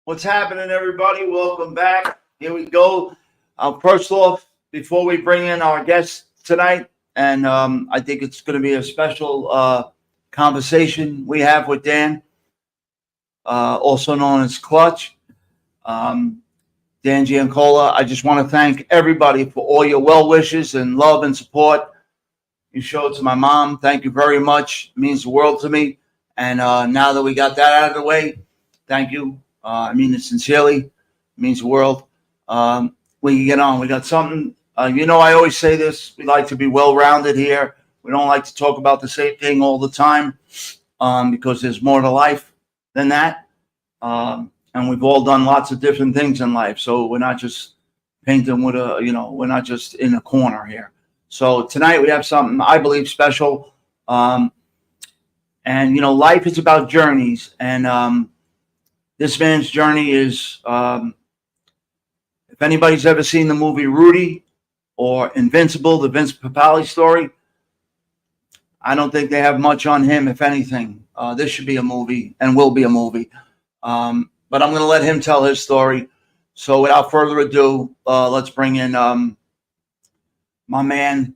What's happening, everybody? Welcome back. Here we go. First off, before we bring in our guest tonight, and I think it's going to be a special conversation we have with Dan, also known as Clutch, Dan Giancola. I just want to thank everybody for all your well wishes and love and support you showed to my mom. Thank you very much. It means the world to me. And now that we got that out of the way, thank you. I mean it sincerely. It means the world. We can get on. We got something. I always say this. We like to be well-rounded here. We don't like to talk about the same thing all the time because there's more to life than that. And we've all done lots of different things in life. So we're not just painting with we're not just in a corner here. So tonight we have something I believe special. And, life is about journeys. And this man's journey is, if anybody's ever seen the movie Rudy or Invincible, the Vince Papale story, I don't think they have much on him, if anything. This should be a movie and will be a movie. But I'm going to let him tell his story. So without further ado, let's bring in my man,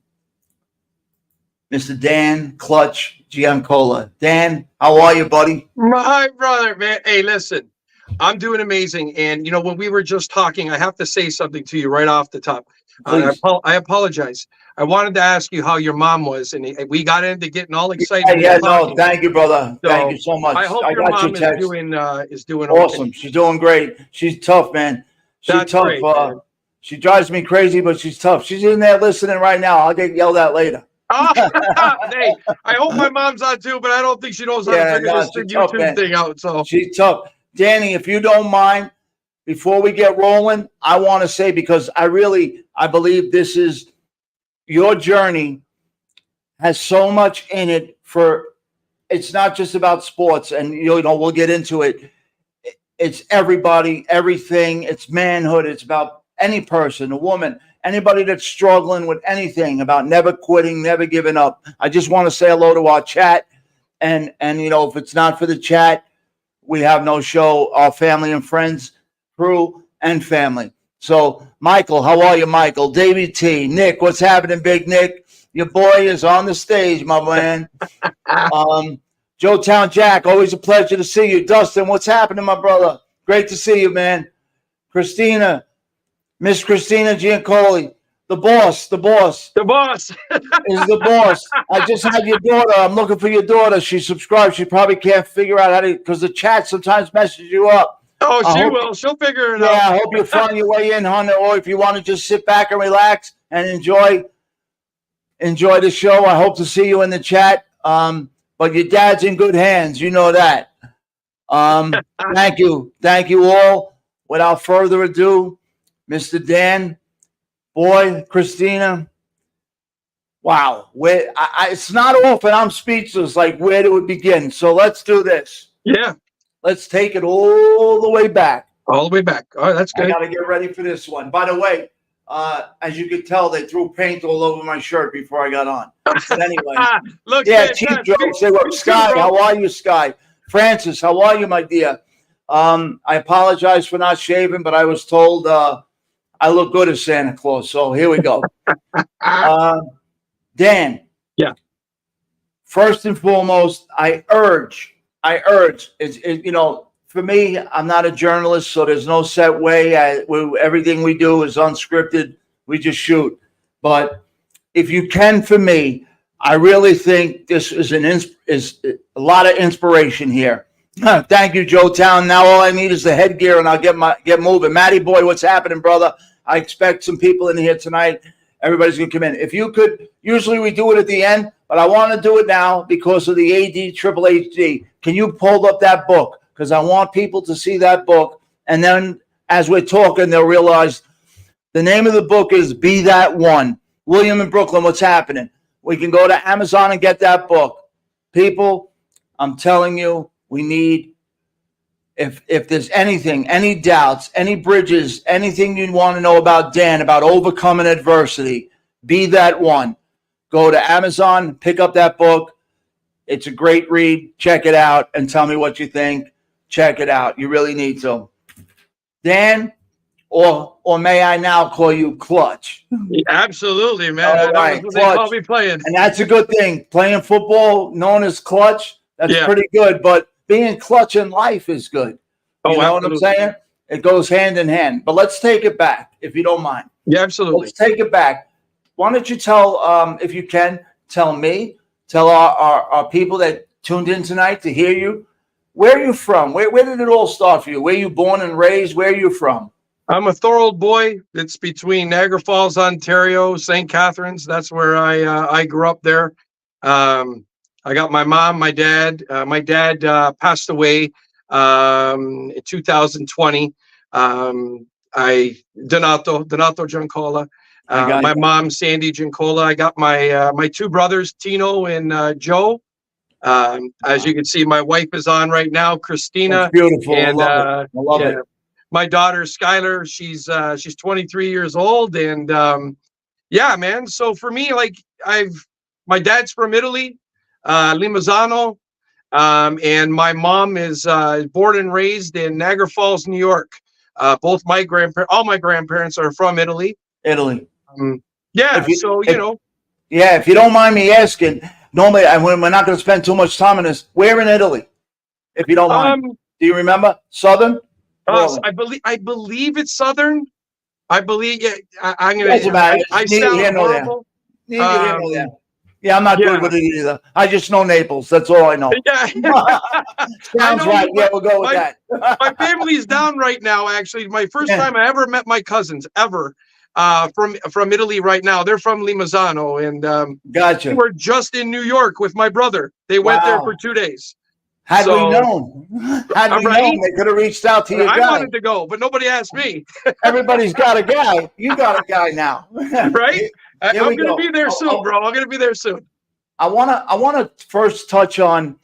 Mr. Dan Clutch Giancola. Dan, how are you, buddy? My brother, man. Hey, listen, I'm doing amazing. And, when we were just talking, I have to say something to you right off the top. I apologize. I wanted to ask you how your mom was, and we got into getting all excited. Yeah, no, thank you, brother. So, thank you so much. I hope your mom is doing awesome. Okay. She's doing great. She's tough, man. She's tough. Great, man. She drives me crazy, but she's tough. She's in there listening right now. I'll get yelled at later. Hey, I hope my mom's on too, but I don't think she knows how to figure this YouTube thing out. So she's tough. Danny, if you don't mind, before we get rolling, I want to say, because I believe this is your journey has so much in it it's not just about sports, and we'll get into it. It's everybody, everything. It's manhood. It's about any person, a woman, anybody that's struggling with anything, about never quitting, never giving up. I just want to say hello to our chat. And if it's not for the chat, we have no show. Our family and friends, crew and family. So, Michael, how are you, Michael? Davey T, Nick, what's happening, Big Nick? Your boy is on the stage, my man. Joe Town Jack, always a pleasure to see you. Dustin, what's happening, my brother? Great to see you, man. Christina, Miss Christina Giancoli, the boss is the boss. I just had your daughter. I'm looking for your daughter. She subscribed. She probably can't figure out how to, because the chat sometimes messes you up. Oh, she will. She'll figure it out. Yeah, I hope you find your way in, hon. Or if you want to just sit back and relax and enjoy the show, I hope to see you in the chat. But your dad's in good hands. You know that. Thank you. Thank you all. Without further ado, Mr. Dan, boy, Christina. Wow. It's not often I'm speechless. Like, where do we begin? So let's do this. Yeah. Let's take it all the way back. All the way back. All right, that's good. I got to get ready for this one. By the way, as you could tell, they threw paint all over my shirt before I got on. But anyway. Look, yeah, Chief Joe. Say what? Sky, how are you, Sky? Francis, how are you, my dear? I apologize for not shaving, but I was told I look good as Santa Claus. So here we go. Dan. Yeah. First and foremost, I urge, for me, I'm not a journalist, so there's no set way. Everything we do is unscripted. We just shoot. But if you can, for me, I really think this is a lot of inspiration here. Thank you, Joe Town. Now all I need is the headgear, and I'll get moving. Matty boy, what's happening, brother? I expect some people in here tonight. Everybody's gonna come in. If you could, usually we do it at the end, but I want to do it now because of the AD Triple HD. Can you pull up that book? Because I want people to see that book. And then as we're talking, they'll realize the name of the book is Be That One. William in Brooklyn, what's happening? We can go to Amazon and get that book. People, I'm telling you, we need, if there's anything, any doubts, any bridges, anything you want to know about Dan, about overcoming adversity, Be That One. Go to Amazon, pick up that book. It's a great read. Check it out and tell me what you think. Check it out. You really need to. Dan, or may I now call you Clutch? Absolutely, man. All right, That was what they call me playing. And that's a good thing. Playing football, known as Clutch, that's pretty good. But being clutch in life is good. You know what I'm saying? It goes hand in hand. But let's take it back, if you don't mind. Yeah, absolutely. Let's take it back. Why don't you tell, if you can, tell me, tell our people that tuned in tonight to hear you. Where are you from? Where did it all start for you? Where you born and raised? Where are you from? I'm a Thorold boy. It's between Niagara Falls, Ontario, St. Catharines. That's where I grew up there. I got my mom, my dad. My dad passed away in 2020. Donato Giancola. My mom, Sandy Giancola. I got my two brothers, Tino and Joe. As you can see, my wife is on right now, Christina. That's beautiful. And, I love it. My daughter, Skylar, she's 23 years old. And yeah, man. So for me, like my dad's from Italy, Limosano. And my mom is born and raised in Niagara Falls, New York. All my grandparents are from Italy. Italy. Yeah. If you don't mind me asking, normally we're not going to spend too much time on this. Where in Italy? If you don't mind. Do you remember? Southern? I believe it's Southern. I believe. Yeah, I'm gonna. I sound horrible. Yeah, I'm not good with it either. I just know Naples. That's all I know. Yeah. Sounds right. Yeah, we'll go with that. My family's down right now. Actually, my first time I ever met my cousins ever from Italy. Right now, they're from Limosano, and gotcha. They were just in New York with my brother. They went there for 2 days. Had we known, they could have reached out to you. I wanted to go, but nobody asked me. Everybody's got a guy. You got a guy now, right? I'm going to be there soon, bro. I'm going to be there soon. I want to first touch on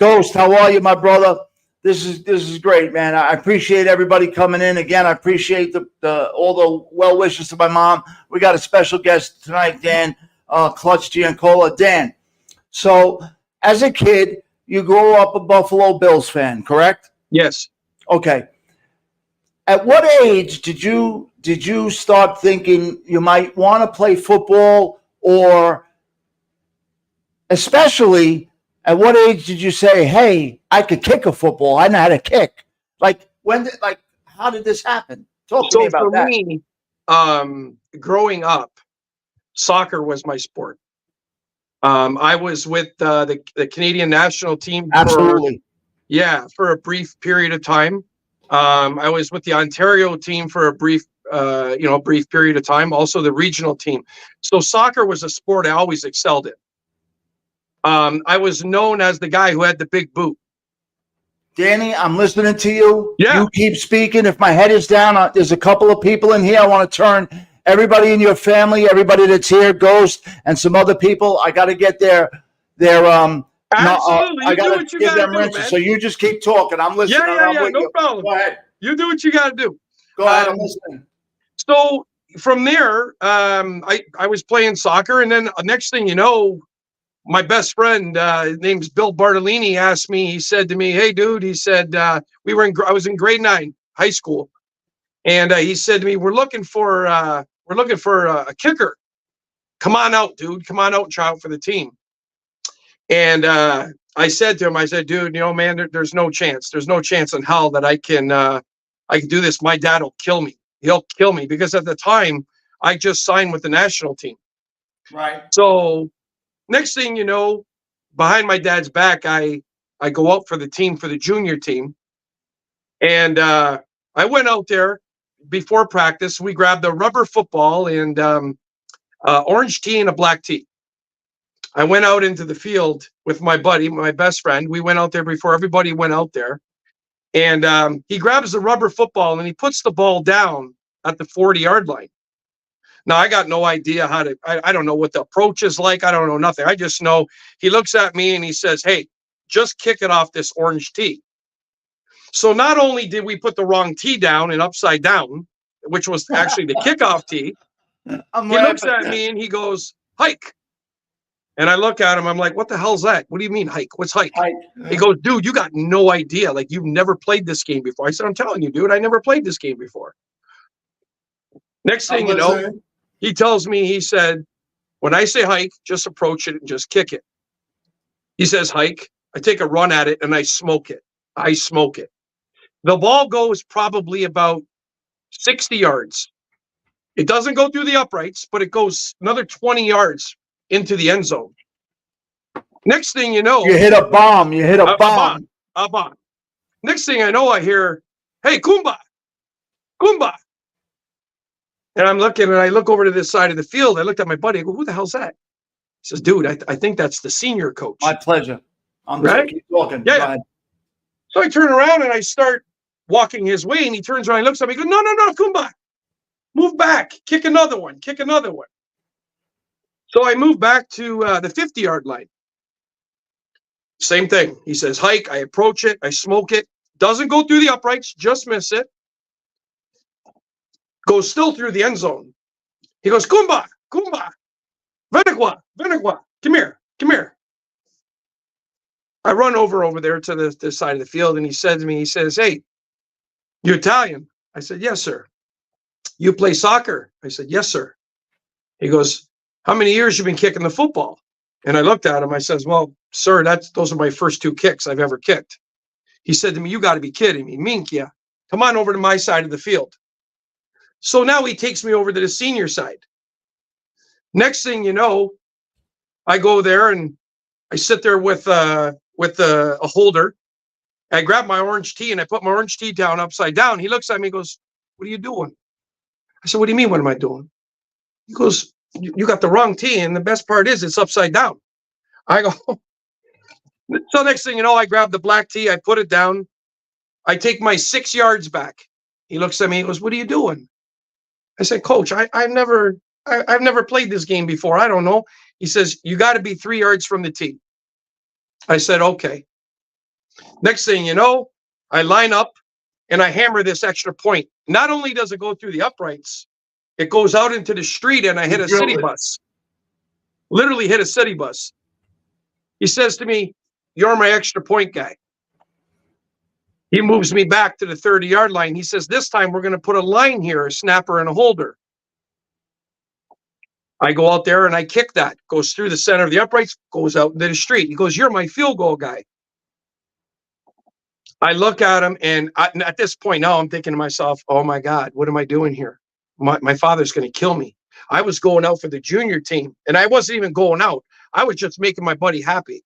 Ghost. How are you, my brother? This is great, man. I appreciate everybody coming in. Again, I appreciate all the well wishes to my mom. We got a special guest tonight, Dan Clutch Giancola. Dan, so as a kid, you grew up a Buffalo Bills fan, correct? Yes. Okay. At what age did you start thinking you might want to play football, or especially at what age did you say, "Hey, I could kick a football. I know how to kick"? How did this happen? Talk to me about that. For me, growing up, soccer was my sport. I was with the Canadian national team. Absolutely. For a brief period of time. I was with the Ontario team for a brief period of time. Also the regional team. So soccer was a sport I always excelled in. I was known as the guy who had the big boot. Danny, I'm listening to you. Yeah. You keep speaking. If my head is down, there's a couple of people in here. I want to turn everybody in your family, everybody that's here, Ghost, and some other people. I got to get their Absolutely. I got to give them do, wrenches. So you just keep talking. I'm listening. Yeah. No problem. Go ahead. You do what you got to do. Go ahead. I'm listening. So from there, I was playing soccer, and then next thing you know, my best friend, his name's Bill Bartolini, asked me. He said to me, "Hey, dude," he said, I was in grade 9 high school, and he said to me, "We're looking for a kicker. Come on out, dude. Come on out and try out for the team." And I said to him, "Dude, man, there's no chance. There's no chance in hell that I can do this. My dad will kill me. He'll kill me," because at the time I just signed with the national team. Right. So next thing you know, behind my dad's back, I go out for the team, for the junior team. And I went out there before practice. We grabbed a rubber football and orange tea and a black tea. I went out into the field with my buddy, my best friend. We went out there before everybody went out there. And he grabs the rubber football and he puts the ball down at the 40-yard line. Now, I got no idea how to, I don't know what the approach is like. I don't know nothing. I just know he looks at me and he says, hey, just kick it off this orange tee. So not only did we put the wrong tee down and upside down, which was actually the kickoff tee, he looks at me and he goes, hike. And I look at him, I'm like, what the hell's that? What do you mean hike? What's hike? He goes, dude, you got no idea. Like, you've never played this game before. I said, I'm telling you, dude, I never played this game before. Next thing you know, he tells me, he said, when I say hike, just approach it and just kick it. He says hike. I take a run at it and I smoke it. I smoke it. The ball goes probably about 60 yards. It doesn't go through the uprights, but it goes another 20 yards into the end zone. Next thing you know, you hit a bomb. You hit a bomb. A bomb. Next thing I know, I hear, hey, Kumba, Kumba. And I'm looking and I look over to this side of the field. I looked at my buddy. I go, who the hell's that? He says, dude, I think that's the senior coach. My pleasure. I'm right? Keep talking. Yeah. So I turn around and I start walking his way, and he turns around and looks at me. He goes, no, Kumba. Move back. Kick another one. Kick another one. So I move back to the 50-yard line. Same thing. He says, hike. I approach it. I smoke it. Doesn't go through the uprights. Just miss it. Goes still through the end zone. He goes, Kumba, Venegua, come here. I run over there to the side of the field, and he said to me, he says, hey, you Italian? I said, yes, sir. You play soccer? I said, yes, sir. He goes, how many years you been kicking the football? And I looked at him. I says, well, sir, those are my first 2 kicks I've ever kicked. He said to me, you got to be kidding me. Minkia, come on over to my side of the field. So now he takes me over to the senior side. Next thing you know, I go there and I sit there with a holder. I grab my orange tea and I put my orange tea down upside down. He looks at me and goes, what are you doing? I said, what do you mean, what am I doing? He goes, you got the wrong tea, and the best part is it's upside down. I go, so next thing you know, I grab the black tea, I put it down. I take my 6 yards back. He looks at me and goes, what are you doing? I said, Coach, I've never played this game before. I don't know. He says, you got to be 3 yards from the tee. I said, okay. Next thing you know, I line up and I hammer this extra point. Not only does it go through the uprights, it goes out into the street and I hit a city bus. Literally hit a city bus. He says to me, you're my extra point guy. He moves me back to the 30-yard line. He says, this time we're going to put a line here, a snapper and a holder. I go out there and I kick that. Goes through the center of the uprights, goes out into the street. He goes, you're my field goal guy. I look at him, and at this point now I'm thinking to myself, oh my God, what am I doing here? My father's going to kill me. I was going out for the junior team, and I wasn't even going out. I was just making my buddy happy.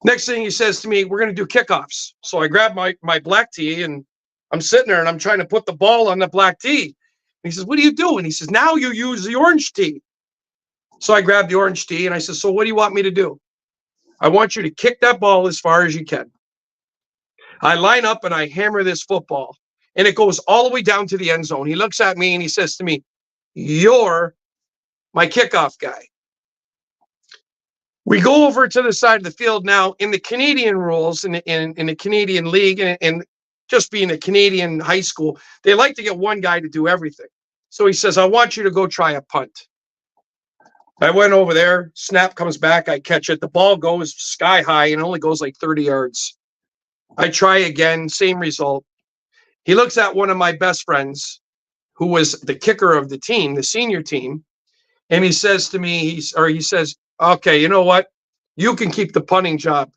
Next thing he says to me, we're going to do kickoffs. So I grab my black tee, and I'm sitting there, and I'm trying to put the ball on the black tee. And he says, what are you doing? He says, now you use the orange tee. So I grabbed the orange tee, and I said, so what do you want me to do? I want you to kick that ball as far as you can. I line up, and I hammer this football, and it goes all the way down to the end zone. He looks at me, and he says to me, you're my kickoff guy. We go over to the side of the field now. In the Canadian rules, in the Canadian league, and just being a Canadian high school, they like to get one guy to do everything. So he says, I want you to go try a punt. I went over there, snap comes back, I catch it. The ball goes sky high and only goes like 30 yards. I try again, same result. He looks at one of my best friends, who was the kicker of the team, the senior team, and he says to me, he says, okay, you know what? You can keep the punting job.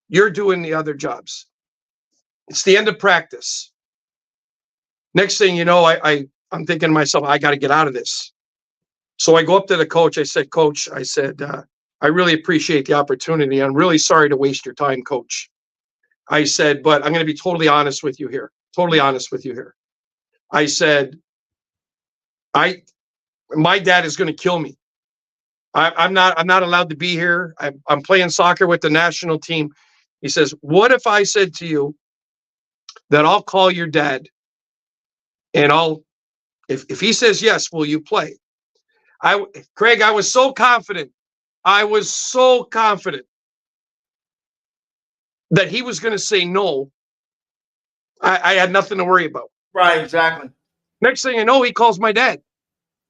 You're doing the other jobs. It's the end of practice. Next thing you know, I'm thinking to myself, I got to get out of this. So I go up to the coach. I said, Coach, I really appreciate the opportunity. I'm really sorry to waste your time, Coach. I said, but I'm going to be totally honest with you here. Totally honest with you here. I said, my dad is going to kill me. I'm not allowed to be here. I'm playing soccer with the national team. He says, what if I said to you that I'll call your dad and if he says yes, will you play? Craig, I was so confident. I was so confident that he was going to say no. I had nothing to worry about. Right, exactly. Next thing I know, he calls my dad.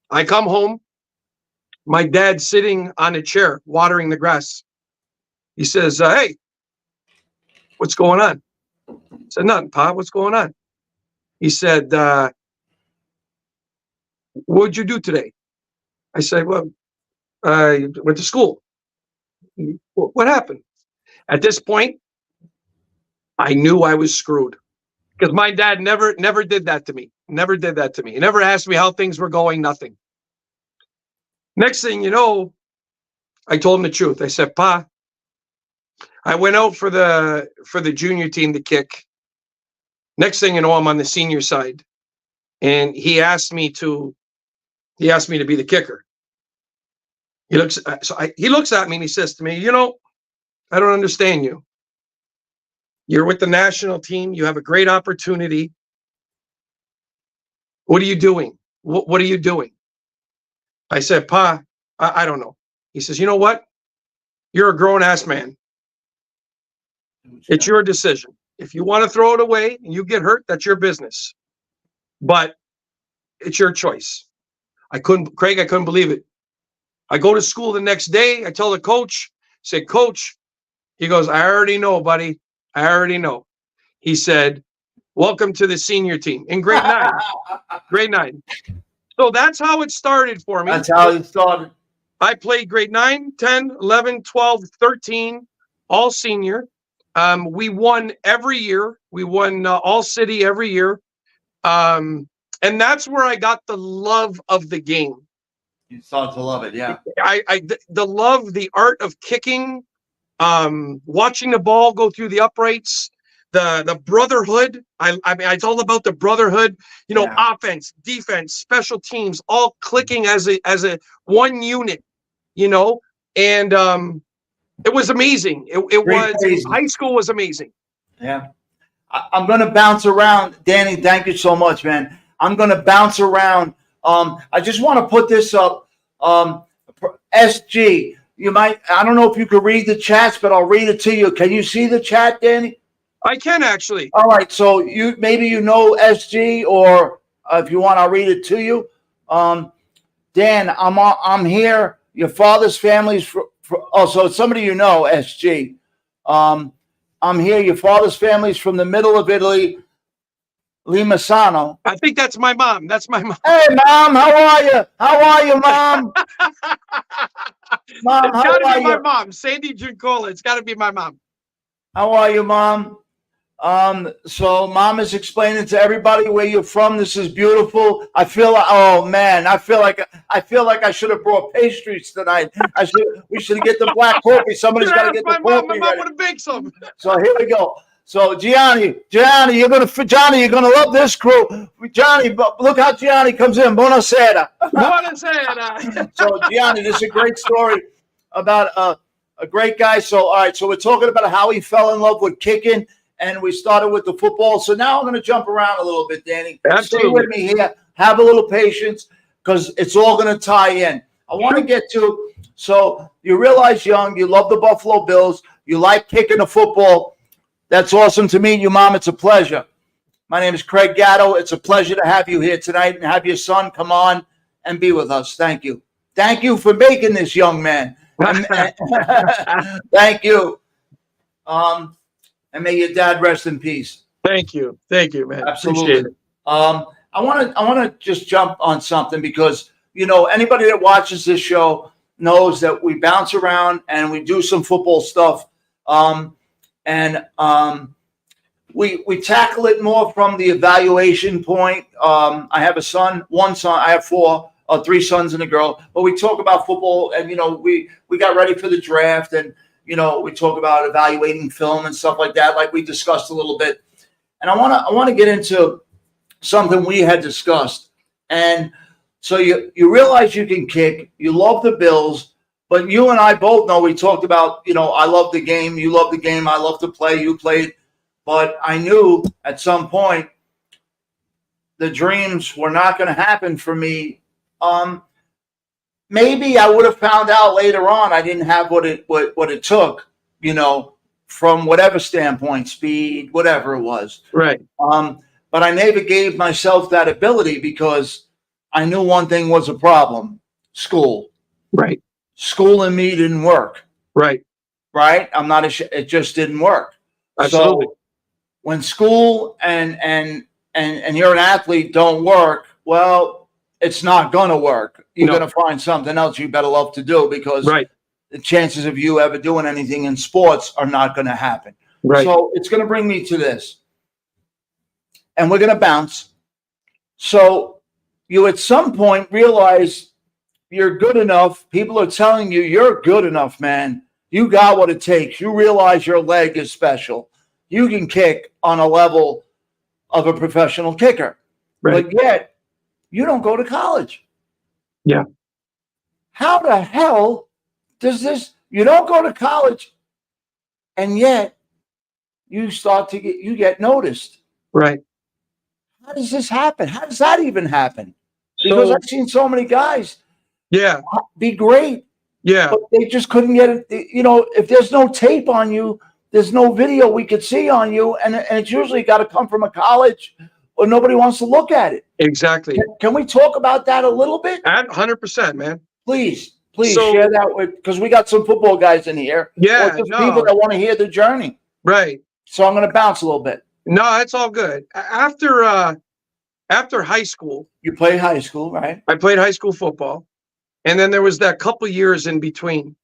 I come home. My dad's sitting on a chair watering the grass. He says, hey, what's going on? I said, nothing, Pa. What's going on? He said, what'd you do today? I said, well, I went to school. What happened? At this point, I knew I was screwed because my dad never did that to me. Never did that to me. He never asked me how things were going, nothing. Next thing you know, I told him the truth. I said, Pa, I went out for the junior team to kick. Next thing you know, I'm on the senior side. And he asked me to be the kicker. He looks at me and he says to me, I don't understand you. You're with the national team. You have a great opportunity. What are you doing? What are you doing? I said, Pa, I don't know. He says, you know what? You're a grown-ass man. It's your decision. If you want to throw it away and you get hurt, that's your business. But it's your choice. Craig, I couldn't believe it. I go to school the next day. I tell the coach, say, Coach, he goes, I already know, buddy. I already know. He said, welcome to the senior team in grade 9. Grade 9. So that's how it started for me. That's how it started. I played grade 9, 10, 11, 12, 13, all senior. We won every year. We won all city every year. And that's where I got the love of the game. You started to love it, yeah. The love, the art of kicking, watching the ball go through the uprights, the brotherhood. I mean, it's all about the brotherhood. Offense, defense, special teams, all clicking as a one unit. And it was amazing. High school was amazing. Yeah. I'm going to bounce around. Danny, thank you so much, man. I'm going to bounce around. I just want to put this up. SG, I don't know if you could read the chats, but I'll read it to you. Can you see the chat, Danny? I can actually. All right. So maybe SG, or if you want, I'll read it to you. Dan, I'm here. Your father's family's so it's somebody SG. I'm here. Your father's family's from the middle of Italy, Limassano. I think that's my mom. That's my mom. Hey, Mom, how are you? How are you, Mom? Mom, it's got to be my mom, Sandy Giancola. It's got to be my mom. How are you, Mom? So Mom is explaining to everybody where you're from. This is beautiful. I feel like I should have brought pastries tonight. We should get the black coffee. Somebody's got to get the coffee. My mom would have baked some. So here we go. So Gianni, you're gonna love this crew. Johnny, look how Gianni comes in. Buonasera. Buonasera. So Gianni, this is a great story about a great guy. So all right, so we're talking about how he fell in love with kicking. And we started with the football. So now I'm going to jump around a little bit, Danny. Absolutely. Stay with me here. Have a little patience because it's all going to tie in. I want to get to, so you realize young, you love the Buffalo Bills. You like kicking the football. That's awesome to meet you, Mom. It's a pleasure. My name is Craig Gatto. It's a pleasure to have you here tonight and have your son come on and be with us. Thank you. Thank you for making this young man. Thank you. And may your dad rest in peace. Thank you, man. Absolutely. Appreciate it. I want to just jump on something because anybody that watches this show knows that we bounce around and we do some football stuff, and we tackle it more from the evaluation point. I have one son. I have 3 sons and a girl, but we talk about football, and we got ready for the draft and. We talk about evaluating film and stuff like that, like we discussed a little bit. And I want to get into something we had discussed. And so you realize you can kick. You love the Bills. But you and I both know, we talked about, I love the game, you love the game, I love to play, you played. But I knew at some point the dreams were not going to happen for me. Maybe I would have found out later on I didn't have what it took, from whatever standpoint, speed, whatever it was. Right. But I never gave myself that ability because I knew one thing was a problem: school. Right. School and me didn't work. Right. Right. It just didn't work. Absolutely. So when school and you're an athlete don't work, well, it's not going to work. You're going to find something else you better love to do, because the chances of you ever doing anything in sports are not going to happen. Right. So it's going to bring me to this. And we're going to bounce. So you at some point realize you're good enough. People are telling you you're good enough, man. You got what it takes. You realize your leg is special. You can kick on a level of a professional kicker. Right. But yet you don't go to college. Yeah. How the hell does this? You don't go to college, and yet you get noticed. Right. How does this happen? How does that even happen? Because I've seen so many guys be great. Yeah. But they just couldn't get it. If there's no tape on you, there's no video we could see on you. And it's usually got to come from a college, or nobody wants to look at it. Exactly. Can we talk about that a little bit? 100%, man. Please share that because we got some football guys in here. Yeah. Or just people that want to hear the journey. Right. So I'm going to bounce a little bit. No, it's all good. After high school, you played high school, right? I played high school football, and then there was that couple years in between,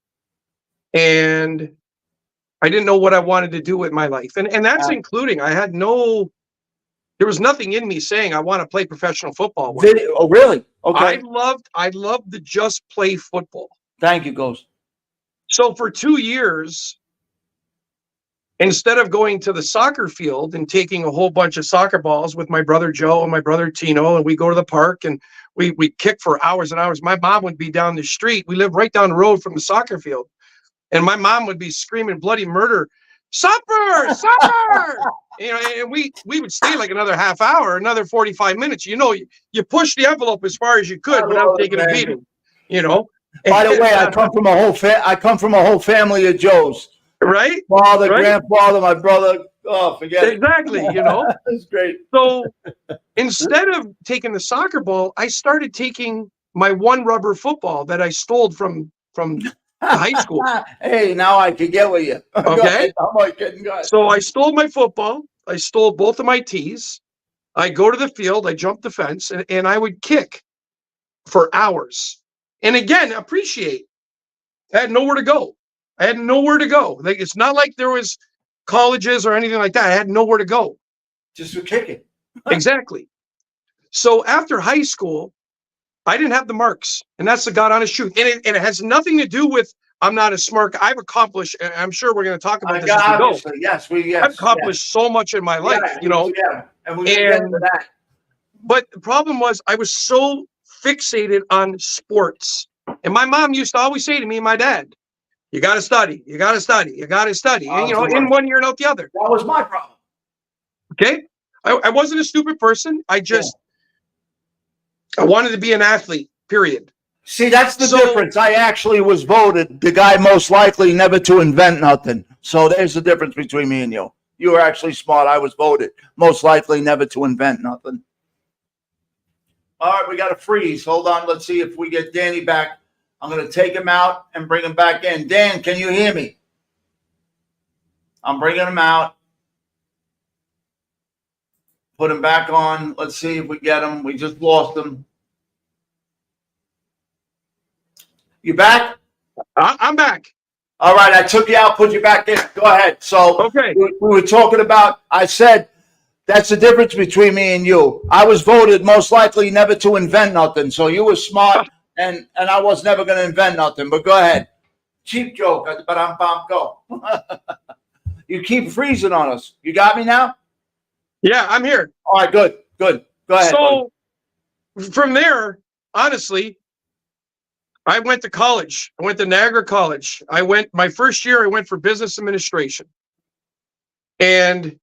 and I didn't know what I wanted to do with my life, and that's including there was nothing in me saying I want to play professional football. Oh, really? Okay. I loved to just play football. Thank you, Ghost. So for 2 years, instead of going to the soccer field and taking a whole bunch of soccer balls with my brother Joe and my brother Tino, and we go to the park and we kick for hours and hours, my mom would be down the street. We live right down the road from the soccer field. And my mom would be screaming bloody murder, supper, supper. And we would stay like another half hour, another 45 minutes. You push the envelope as far as you could without taking a beating, By the way, I come from a whole family of Joes. Right? Father, grandfather, my brother. Oh, forget it. Exactly, That's great. So instead of taking the soccer ball, I started taking my one rubber football that I stole from high school. Hey, now I can get with you. Okay. I'm like kidding, guys. So I stole my football. I stole both of my tees. I go to the field. I jump the fence, and I would kick for hours. And again, appreciate. I had nowhere to go. Like, it's not like there was colleges or anything like that. I had nowhere to go. Just for kicking. Exactly. So after high school, I didn't have the marks, and that's the God honest truth. And it has nothing to do with I'm not a smart guy. I've accomplished, and I'm sure we're going to talk about this as we go. Yes, I've accomplished so much in my life, Yeah, and we get into that. But the problem was I was so fixated on sports. And my mom used to always say to me and my dad, you got to study, you got to study, you got to study. And, in one ear and out the other. That was my problem. Okay. I wasn't a stupid person. I wanted to be an athlete, period. See, that's the difference. I actually was voted the guy most likely never to invent nothing. So there's the difference between me and you. You were actually smart. I was voted most likely never to invent nothing. All right, we got a freeze. Hold on. Let's see if we get Danny back. I'm going to take him out and bring him back in. Dan, can you hear me? I'm bringing him out. Put him back on. Let's see if we get him. We just lost him. You back? I'm back. All right, I took you out, put you back in. Go ahead. So okay. We were talking about, I said, that's the difference between me and you. I was voted most likely never to invent nothing. So you were smart, and I was never going to invent nothing. But go ahead. Cheap joke, but I'm go. You keep freezing on us. You got me now? Yeah, I'm here. All right, good. Go ahead. So from there, honestly, I went to college. I went to Niagara College. My first year, I went for business administration. And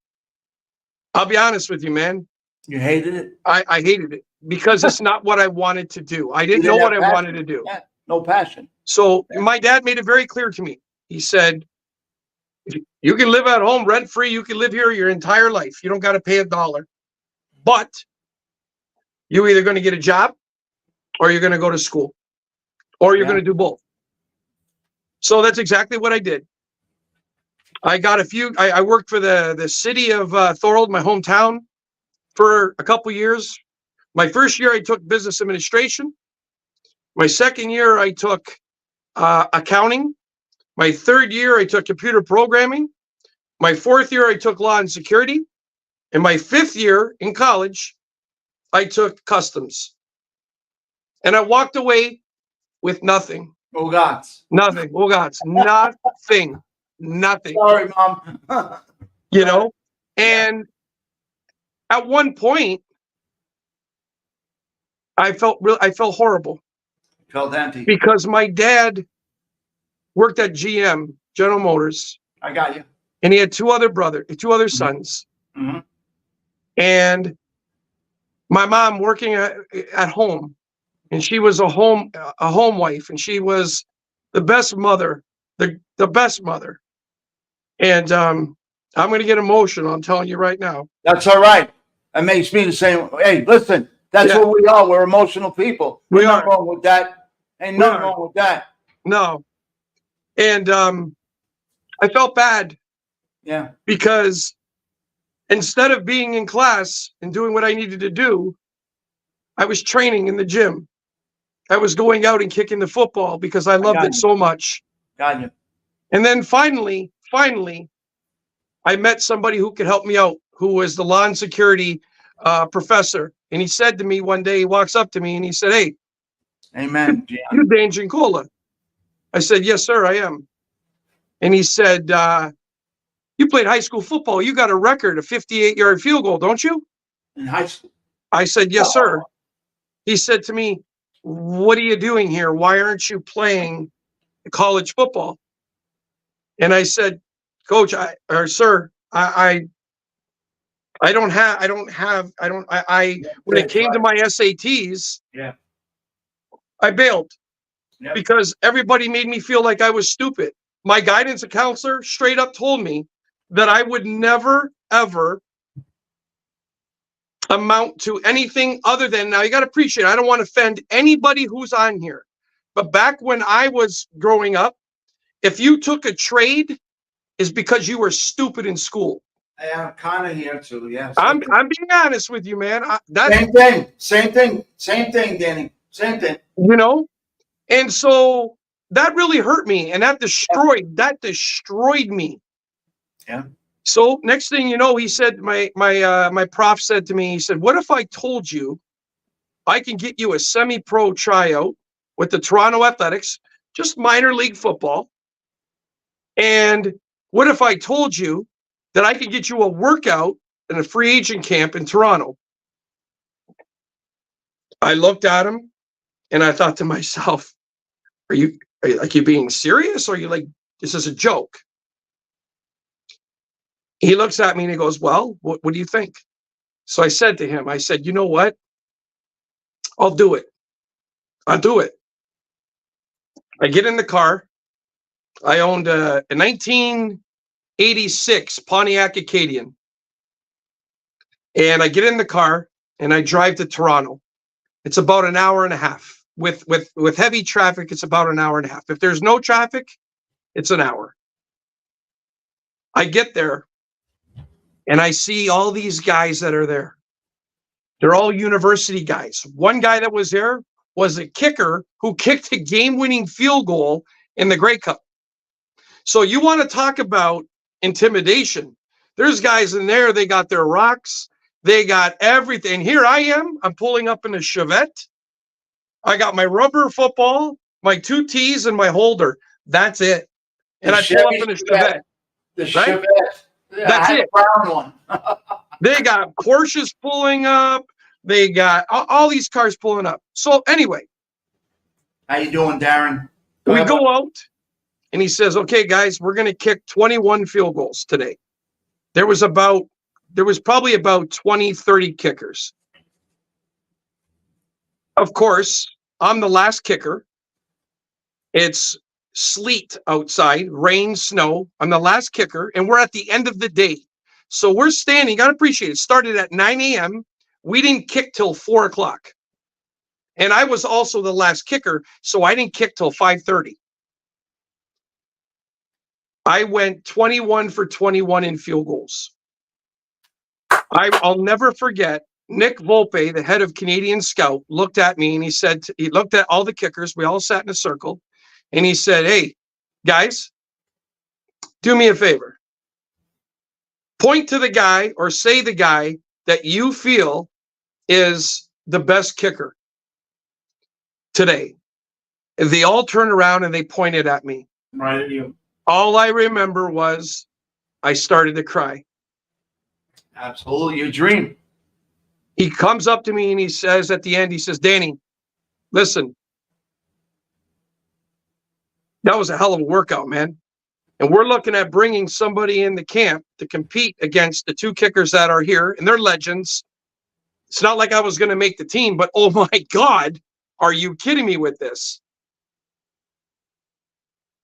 I'll be honest with you, man. You hated it? I hated it because it's not what I wanted to do. I didn't know what I wanted to do. Yeah, no passion. So my dad made it very clear to me. He said, you can live at home rent free. You can live here your entire life. You don't got to pay $1. But you're either going to get a job or you're going to go to school or you're going to do both. So that's exactly what I did. I got I worked for the city of Thorold, my hometown, for a couple years. My first year, I took business administration. My second year, I took accounting. My third year, I took computer programming. My fourth year, I took law and security. And my fifth year in college, I took customs. And I walked away with nothing. Oh, God. Nothing. Oh, God. Nothing. Nothing. Sorry, Mom. You know? And at one point, I felt horrible. Felt empty. Because my dad worked at GM, General Motors. I got you. And he had two other sons. Mm-hmm. And my mom working at home. And she was a home wife. And she was the best mother, the best mother. And I'm going to get emotional. I'm telling you right now. That's all right. That makes me the same. Hey, listen, that's what we are. We're emotional people. We Ain't are. nothing wrong with that. Ain't nothing wrong with that. No. And I felt bad. Yeah. Because instead of being in class and doing what I needed to do, I was training in the gym. I was going out and kicking the football because I loved it so much. Got you. And then finally, I met somebody who could help me out, who was the law and security professor. And he said to me one day, he walks up to me and he said, "Hey, amen, you're Dan Giancola." I said, "Yes, sir, I am." And he said, "You played high school football. You got a record, a 58-yard field goal, don't you?" In high school? I said, "Yes, sir." He said to me, "What are you doing here? Why aren't you playing college football?" And I said, "Coach, sir, when it came to my SATs, I bailed because everybody made me feel like I was stupid. My guidance counselor straight up told me that I would never, ever amount to anything other than," now you got to appreciate, I don't want to offend anybody who's on here, but back when I was growing up, if you took a trade, is because you were stupid in school. Yeah, I'm kind of here too. Yeah. I'm being honest with you, man. Same thing, Danny. Same thing. You know, and so that really hurt me, and that destroyed me. Yeah. So next thing you know, he said, my prof said to me, he said, "What if I told you I can get you a semi-pro tryout with the Toronto Athletics, just minor league football? And what if I told you that I could get you a workout in a free agent camp in Toronto?" I looked at him and I thought to myself, are you being serious? Or are you like, this is a joke? He looks at me and he goes, "Well, what do you think?" So I said to him, I said, "You know what? I'll do it. I'll do it." I get in the car. I owned a 1986 Pontiac Acadian. And I get in the car and I drive to Toronto. It's about an hour and a half. With heavy traffic, it's about an hour and a half. If there's no traffic, it's an hour. I get there and I see all these guys that are there. They're all university guys. One guy that was there was a kicker who kicked a game-winning field goal in the Grey Cup. So you want to talk about intimidation. There's guys in there, they got their rocks, they got everything. Here I am, I'm pulling up in a Chevette. I got my rubber football, my 2 tees, and my holder. That's it. And I pull up in a Chevette. The Chevette. Yeah, that's it. Brown one. They got Porsches pulling up. They got all these cars pulling up. So anyway, How you doing, Darren? We go out, and he says, okay, guys, we're going to kick 21 field goals today. There was probably about 20, 30 kickers. Of course, I'm the last kicker. It's sleet outside, rain, snow. I'm the last kicker, and we're at the end of the day. So we're standing, you got to appreciate it. Started at 9 a.m. We didn't kick till 4 o'clock. And I was also the last kicker, so I didn't kick till 5:30. I went 21 for 21 in field goals. I'll never forget, Nick Volpe, the head of Canadian Scout, looked at me and he looked at all the kickers. We all sat in a circle. And he said, hey, guys, do me a favor. Point to the guy or say the guy that you feel is the best kicker today. And they all turned around and they pointed at me. Right at you. All I remember was I started to cry. Absolutely, your dream. He comes up to me and he says at the end, he says, Danny, listen, that was a hell of a workout, man. And we're looking at bringing somebody in the camp to compete against the two kickers that are here, and they're legends. It's not like I was going to make the team, but oh my God, are you kidding me with this?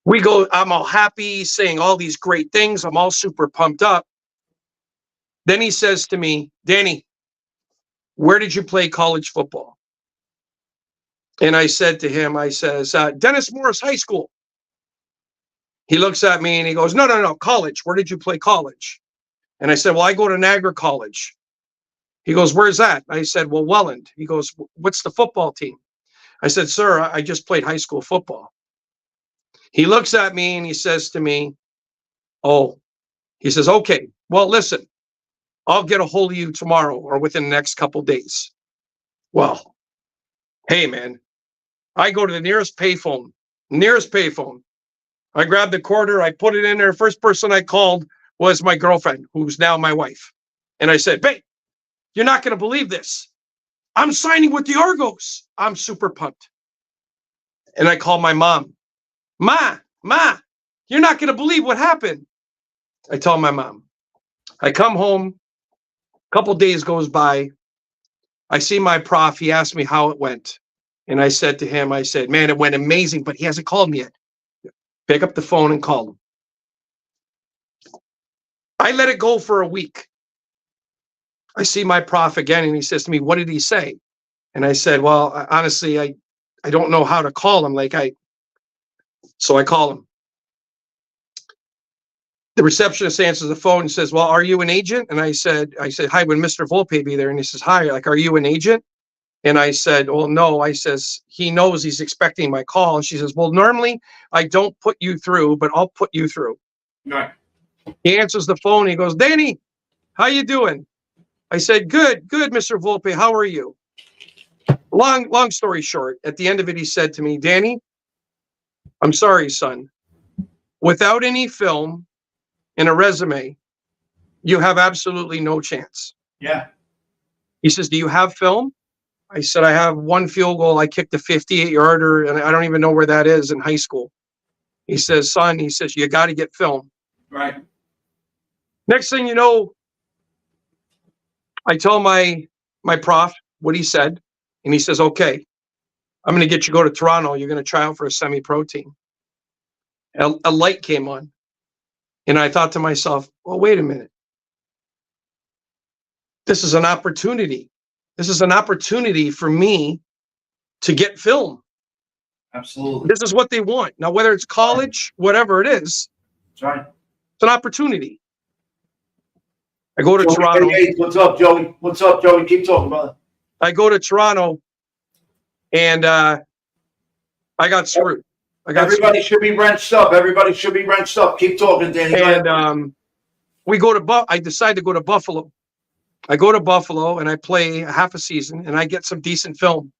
We go, I'm all happy, saying all these great things. I'm all super pumped up. Then he says to me, Danny, where did you play college football? And I said to him, I says, Dennis Morris High School. He looks at me and he goes, no, college. Where did you play college? And I said, well, I go to Niagara College. He goes, where's that? I said, well, Welland. He goes, what's the football team? I said, sir, I just played high school football. He looks at me and he says to me, oh, he says, okay, well, listen, I'll get a hold of you tomorrow or within the next couple of days. Well, hey, man, I go to the nearest payphone. I grabbed the quarter, I put it in there. First person I called was my girlfriend, who's now my wife. And I said, babe, you're not going to believe this. I'm signing with the Argos. I'm super pumped. And I called my mom. Ma, you're not going to believe what happened. I tell my mom. I come home. A couple days goes by. I see my prof. He asked me how it went. And I said to him, I said, man, it went amazing, but he hasn't called me yet. Pick up the phone and call him. I let it go for a week. I see my prof again, and he says to me, what did he say? And I said, well, honestly, I don't know how to call him. So I call him. The receptionist answers the phone and says, well, are you an agent? And I said, hi, would Mr. Volpe be there? And he says, hi, are you an agent? And I said, well, no. I says, he knows he's expecting my call. And she says, well, normally I don't put you through, but I'll put you through. Right. He answers the phone. He goes, Danny, how you doing? I said, good, Mr. Volpe. How are you? Long story short, at the end of it, he said to me, Danny, I'm sorry, son. Without any film and a resume, you have absolutely no chance. Yeah. He says, do you have film? I said, I have one field goal. I kicked a 58-yarder, and I don't even know where that is in high school. He says, son, you got to get film. Right. Next thing you know, I tell my prof what he said, and he says, okay, I'm going to get you to go to Toronto. You're going to try out for a semi-pro team. A light came on, and I thought to myself, well, wait a minute. This is an opportunity. This is an opportunity for me to get film. Absolutely. This is what they want. Now, whether it's college, whatever it is, That's right. it's an opportunity. I go to Toronto. Hey, what's up, Joey? Keep talking, brother. I go to Toronto, and I got screwed. Everybody should be wrenched up. Keep talking, Danny. And I decide to go to Buffalo. I go to Buffalo and I play a half a season and I get some decent film.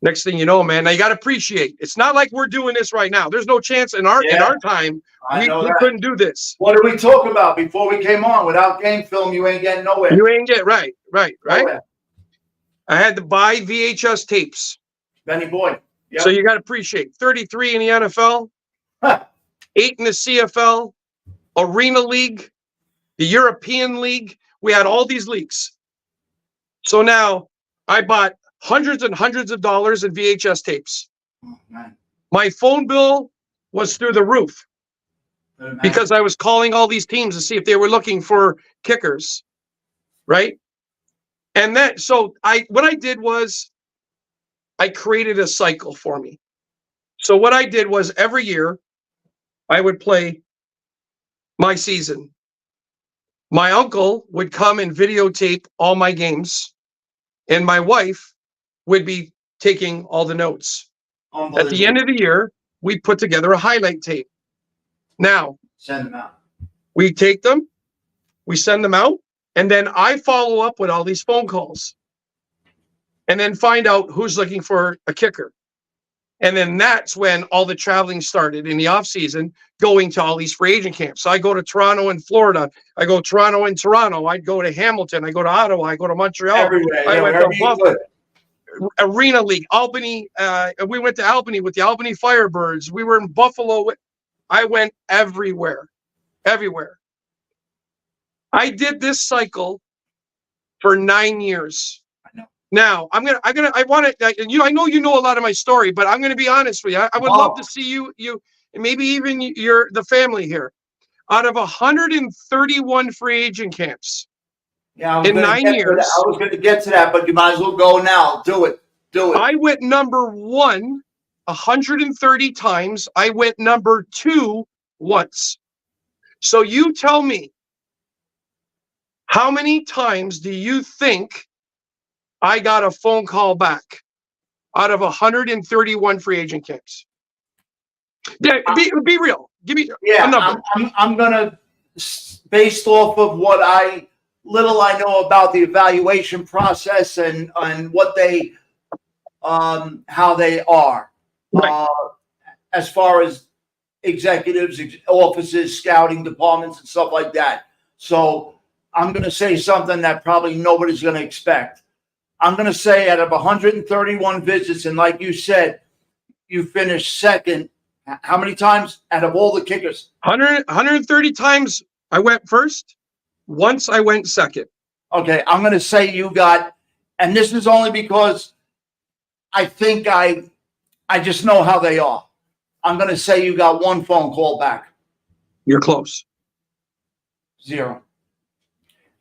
Next thing you know, man, now you got to appreciate. It's not like we're doing this right now. There's no chance in our time we couldn't do this. What did we talk about before we came on? Without game film, you ain't getting nowhere. You ain't get right. Nowhere. I had to buy VHS tapes. Benny boy. So you got to appreciate 33 in the NFL, 8 in the CFL, Arena League, the European League. We had all these leagues. So now I bought hundreds and hundreds of dollars in VHS tapes. Oh, man. My phone bill was through the roof because I was calling all these teams to see if they were looking for kickers, right? And then, so what I did was I created a cycle for me. So what I did was every year I would play my season. My uncle would come and videotape all my games, and my wife would be taking all the notes. At the end of the year, we put together a highlight tape. Now, send them out. We take them, we send them out, and then I follow up with all these phone calls and then find out who's looking for a kicker. And then that's when all the traveling started in the off season, going to all these free agent camps. So I go to Toronto and Florida. I go Toronto and Toronto. I'd go to Hamilton. I go to Ottawa. I go to Montreal. Everywhere. I went to Buffalo, Arena League, Albany. We went to Albany with the Albany Firebirds. We were in Buffalo. I went everywhere. I did this cycle for 9 years. Now I want to, I know you know a lot of my story, but I'm going to be honest with you. I would love to see you, and maybe even the family here. Out of 131 free agent camps in 9 years, I was going to get to that, but you might as well go now. Do it. I went number 1 130 times. I went number 2 once. So you tell me, how many times do you think I got a phone call back out of 131 free agent camps? Yeah, be real. Give me a number. I'm gonna, based off of what I know about the evaluation process and what they, how they are, right. As far as executives, offices, scouting departments, and stuff like that. So I'm gonna say something that probably nobody's gonna expect. I'm going to say out of 131 visits, and like you said, you finished second. How many times out of all the kickers? 130 times I went first. Once I went second. Okay, I'm going to say you got, and this is only because I think I just know how they are. I'm going to say you got 1 phone call back. You're close. 0.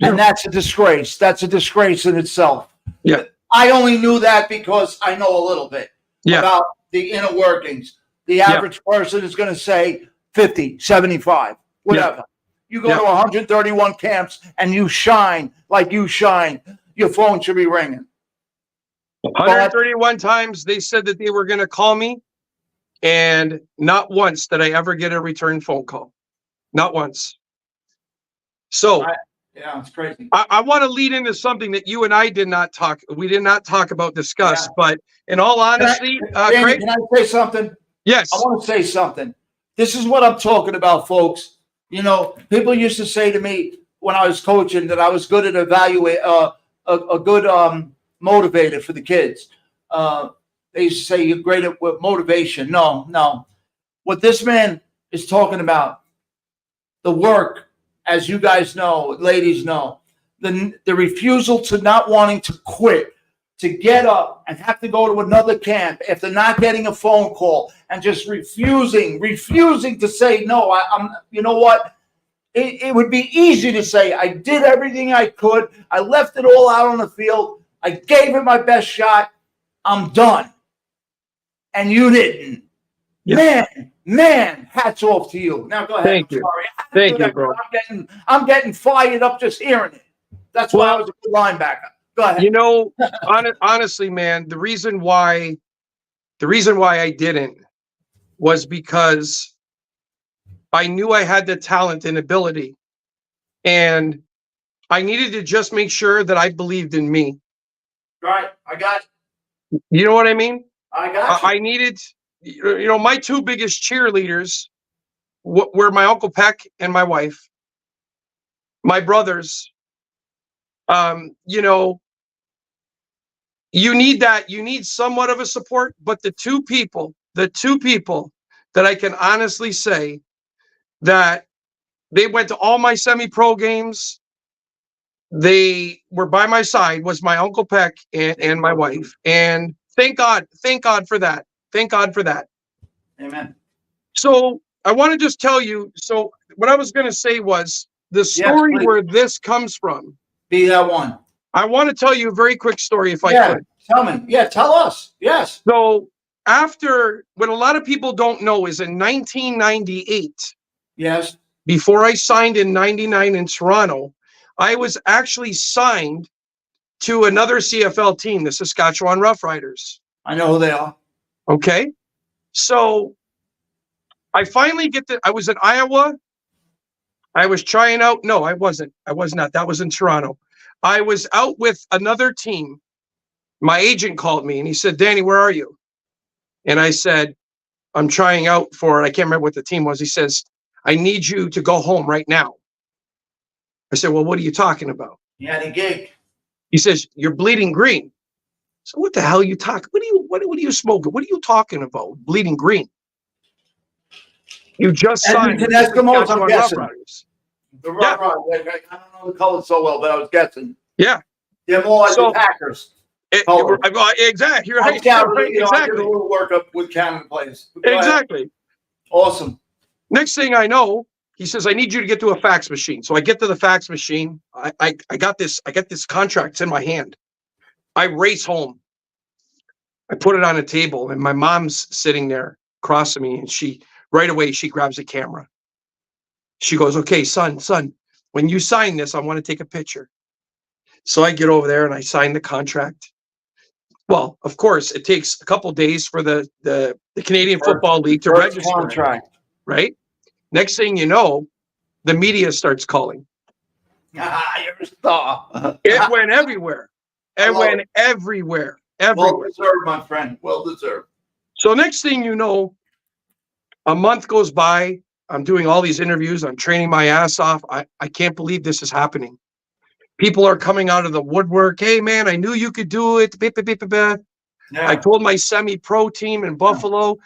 And that's a disgrace. That's a disgrace in itself. Yeah. I only knew that because I know a little bit about the inner workings. The average person is going to say 50, 75, whatever. Yeah. You go to 131 camps and you shine like you shine, your phone should be ringing. 131 times they said that they were going to call me, and not once did I ever get a return phone call. Not once. So yeah, it's crazy. I want to lead into something that you and I did not talk about, discuss, but in all honesty, Craig, can I say something? Yes. I want to say something. This is what I'm talking about, folks. You know, people used to say to me when I was coaching that I was good at evaluate, a good motivator for the kids. They used to say you're great at motivation. No. What this man is talking about, the work, as you guys know, ladies know, the refusal to not wanting to quit, to get up and have to go to another camp after not getting a phone call and just refusing to say, no, I'm, you know what? It would be easy to say, I did everything I could. I left it all out on the field. I gave it my best shot. I'm done. And you didn't. Yeah. Man, hats off to you. Now go ahead. Thank you. Thank you, bro. I'm getting fired up just hearing it. That's why I was a good linebacker. Go ahead. You know, honestly, man, the reason why I didn't was because I knew I had the talent and ability, and I needed to just make sure that I believed in me. Right. I got you. You know what I mean? I got you. I needed, you know, my 2 biggest cheerleaders were my Uncle Peck and my wife. My brothers, you know, you need that. You need somewhat of a support, but the two people that I can honestly say that they went to all my semi-pro games, they were by my side, was my Uncle Peck and my wife. And thank God for that. Thank God for that. Amen. So I want to just tell you, so what I was going to say was the story where this comes from. Be that one. I want to tell you a very quick story if I could. Tell me. Yeah, tell us. Yes. So after, what a lot of people don't know is in 1998, Yes. before I signed in 99 in Toronto, I was actually signed to another CFL team, the Saskatchewan Roughriders. I know who they are. Okay. So I finally I was in Iowa. I was trying out. No, I wasn't. I was not. That was in Toronto. I was out with another team. My agent called me and he said, Danny, where are you? And I said, I'm trying out for, I can't remember what the team was. He says, I need you to go home right now. I said, well, what are you talking about? You had a gig. He says, you're bleeding green. So what the hell are you talking? What are you smoking? What are you talking about? Bleeding green. You just signed with the Eskimos, I'm guessing. Roughriders. The Roughriders. I don't know the colors so well, but I was guessing. Yeah. They're more like the Packers. Exactly. You're right. Exactly. I did a little workup with Canada players. Exactly. Awesome. Next thing I know, he says, I need you to get to a fax machine. So I get to the fax machine. I got this contract. It's in my hand. I race home. I put it on a table and my mom's sitting there across from me. And right away, she grabs a camera. She goes, okay, son, when you sign this, I want to take a picture. So I get over there and I sign the contract. Well, of course, it takes a couple days for the Canadian Football League to register. Contract. Right? Next thing you know, the media starts calling. You're a star. It went everywhere. It went everywhere. Well deserved, my friend. Well deserved. So next thing you know, a month goes by. I'm doing all these interviews. I'm training my ass off. I can't believe this is happening. People are coming out of the woodwork. Hey, man, I knew you could do it. Yeah. I told my semi-pro team in Buffalo,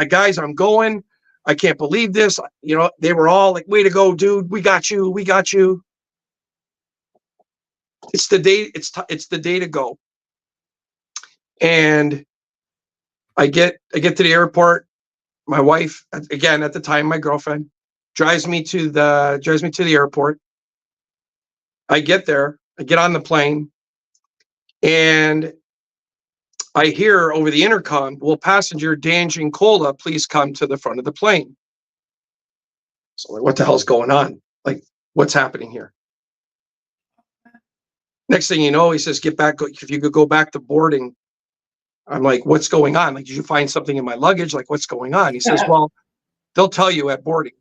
guys, I'm going. I can't believe this. You know, they were all like, way to go, dude. We got you. We got you. It's the day. It's the day to go. And I get to the airport. My wife, again, at the time, my girlfriend, drives me to the airport. I get there, I get on the plane, and I hear over the intercom, will passenger Dan Giancola please come to the front of the plane? So like, what the hell's going on? Like, what's happening here? Next thing you know, he says, get back, if you could go back to boarding. I'm like, what's going on? Like, did you find something in my luggage? Like, what's going on? He says, well, they'll tell you at boarding.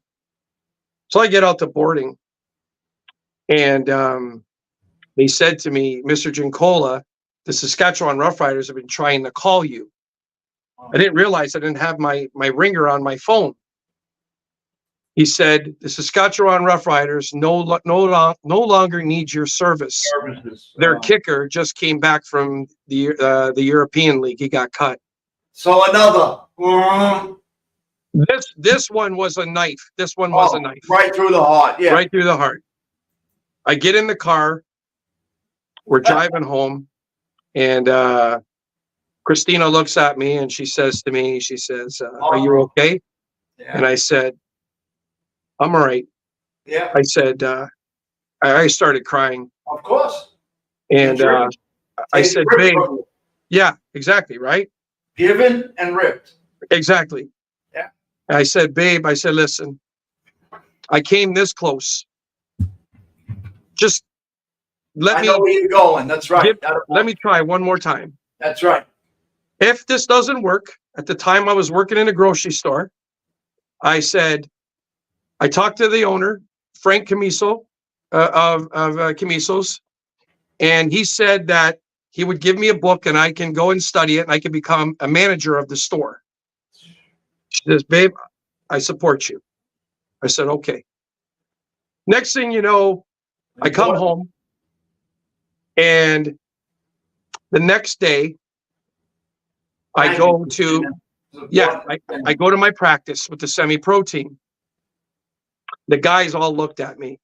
So I get out to boarding, and they said to me, Mr. Giancola, the Saskatchewan Roughriders have been trying to call you. I didn't realize I didn't have my ringer on my phone. He said, the Saskatchewan Roughriders no longer need your service. Their kicker just came back from the European League. He got cut. So another. This one was a knife. This one was a knife. Right through the heart. Yeah. Right through the heart. I get in the car. We're driving home. And Christina looks at me and she says to me, are you okay? Yeah. And I said, I'm all right. Yeah. I said, I started crying. Of course. And I said, babe, yeah, exactly, right? Given and ripped. Exactly. Yeah. And I said, babe, listen, I came this close. Just I know where you're going. That's right. Let me try one more time. That's right. If this doesn't work, at the time I was working in a grocery store, I said, I talked to the owner, Frank Camiso, of Camiso's, and he said that he would give me a book and I can go and study it and I can become a manager of the store. She says, babe, I support you. I said, okay. Next thing you know, I come home and The next day, I go to my practice with the semi-pro team. The guys all looked at me,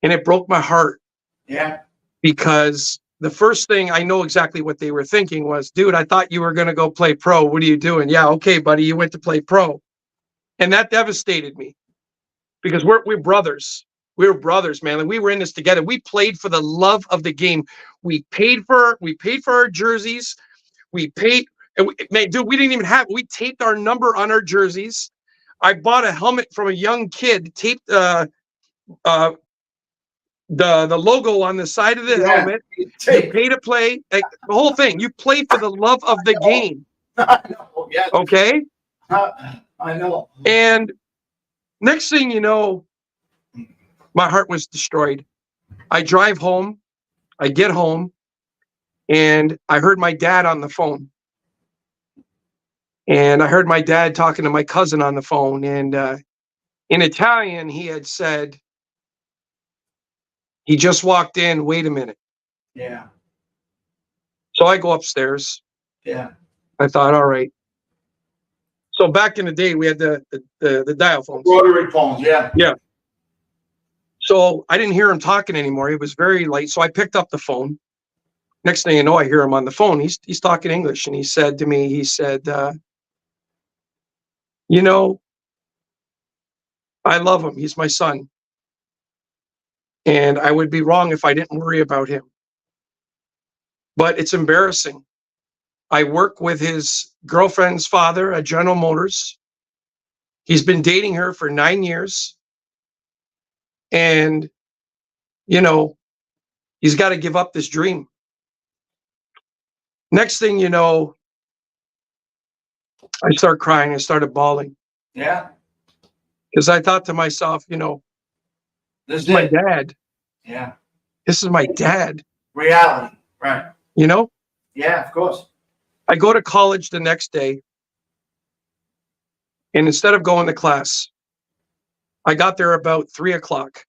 and it broke my heart. Yeah. Because the first thing, I know exactly what they were thinking was, dude, I thought you were going to go play pro. What are you doing? Yeah, okay, buddy, you went to play pro. And that devastated me because we're brothers. We're brothers, man. And we were in this together. We played for the love of the game. We paid for our jerseys. We paid, and we didn't even have, we taped our number on our jerseys. I bought a helmet from a young kid, taped the logo on the side of the helmet. You pay to play, like, the whole thing. You play for the love of the game. I know. Yeah. Okay. I know. And next thing you know, my heart was destroyed. I drive home. I get home, and I heard my dad on the phone. And I heard my dad talking to my cousin on the phone. And in Italian, he had said, he just walked in. Wait a minute. Yeah. So I go upstairs. Yeah. I thought, all right. So back in the day, we had the dial phones. Rotary phones, yeah. Yeah. So I didn't hear him talking anymore. He was very late. So I picked up the phone. Next thing you know, I hear him on the phone. He's talking English. And he said to me, he said, you know, I love him. He's my son. And I would be wrong if I didn't worry about him. But it's embarrassing. I work with his girlfriend's father at General Motors. He's been dating her for 9 years. And, you know, he's got to give up this dream. Next thing you know, I start crying. I started bawling. Yeah. Because I thought to myself, you know, This is my dad. Yeah. This is my dad. Reality. Right. You know? Yeah, of course. I go to college the next day. And instead of going to class, I got there about 3:00.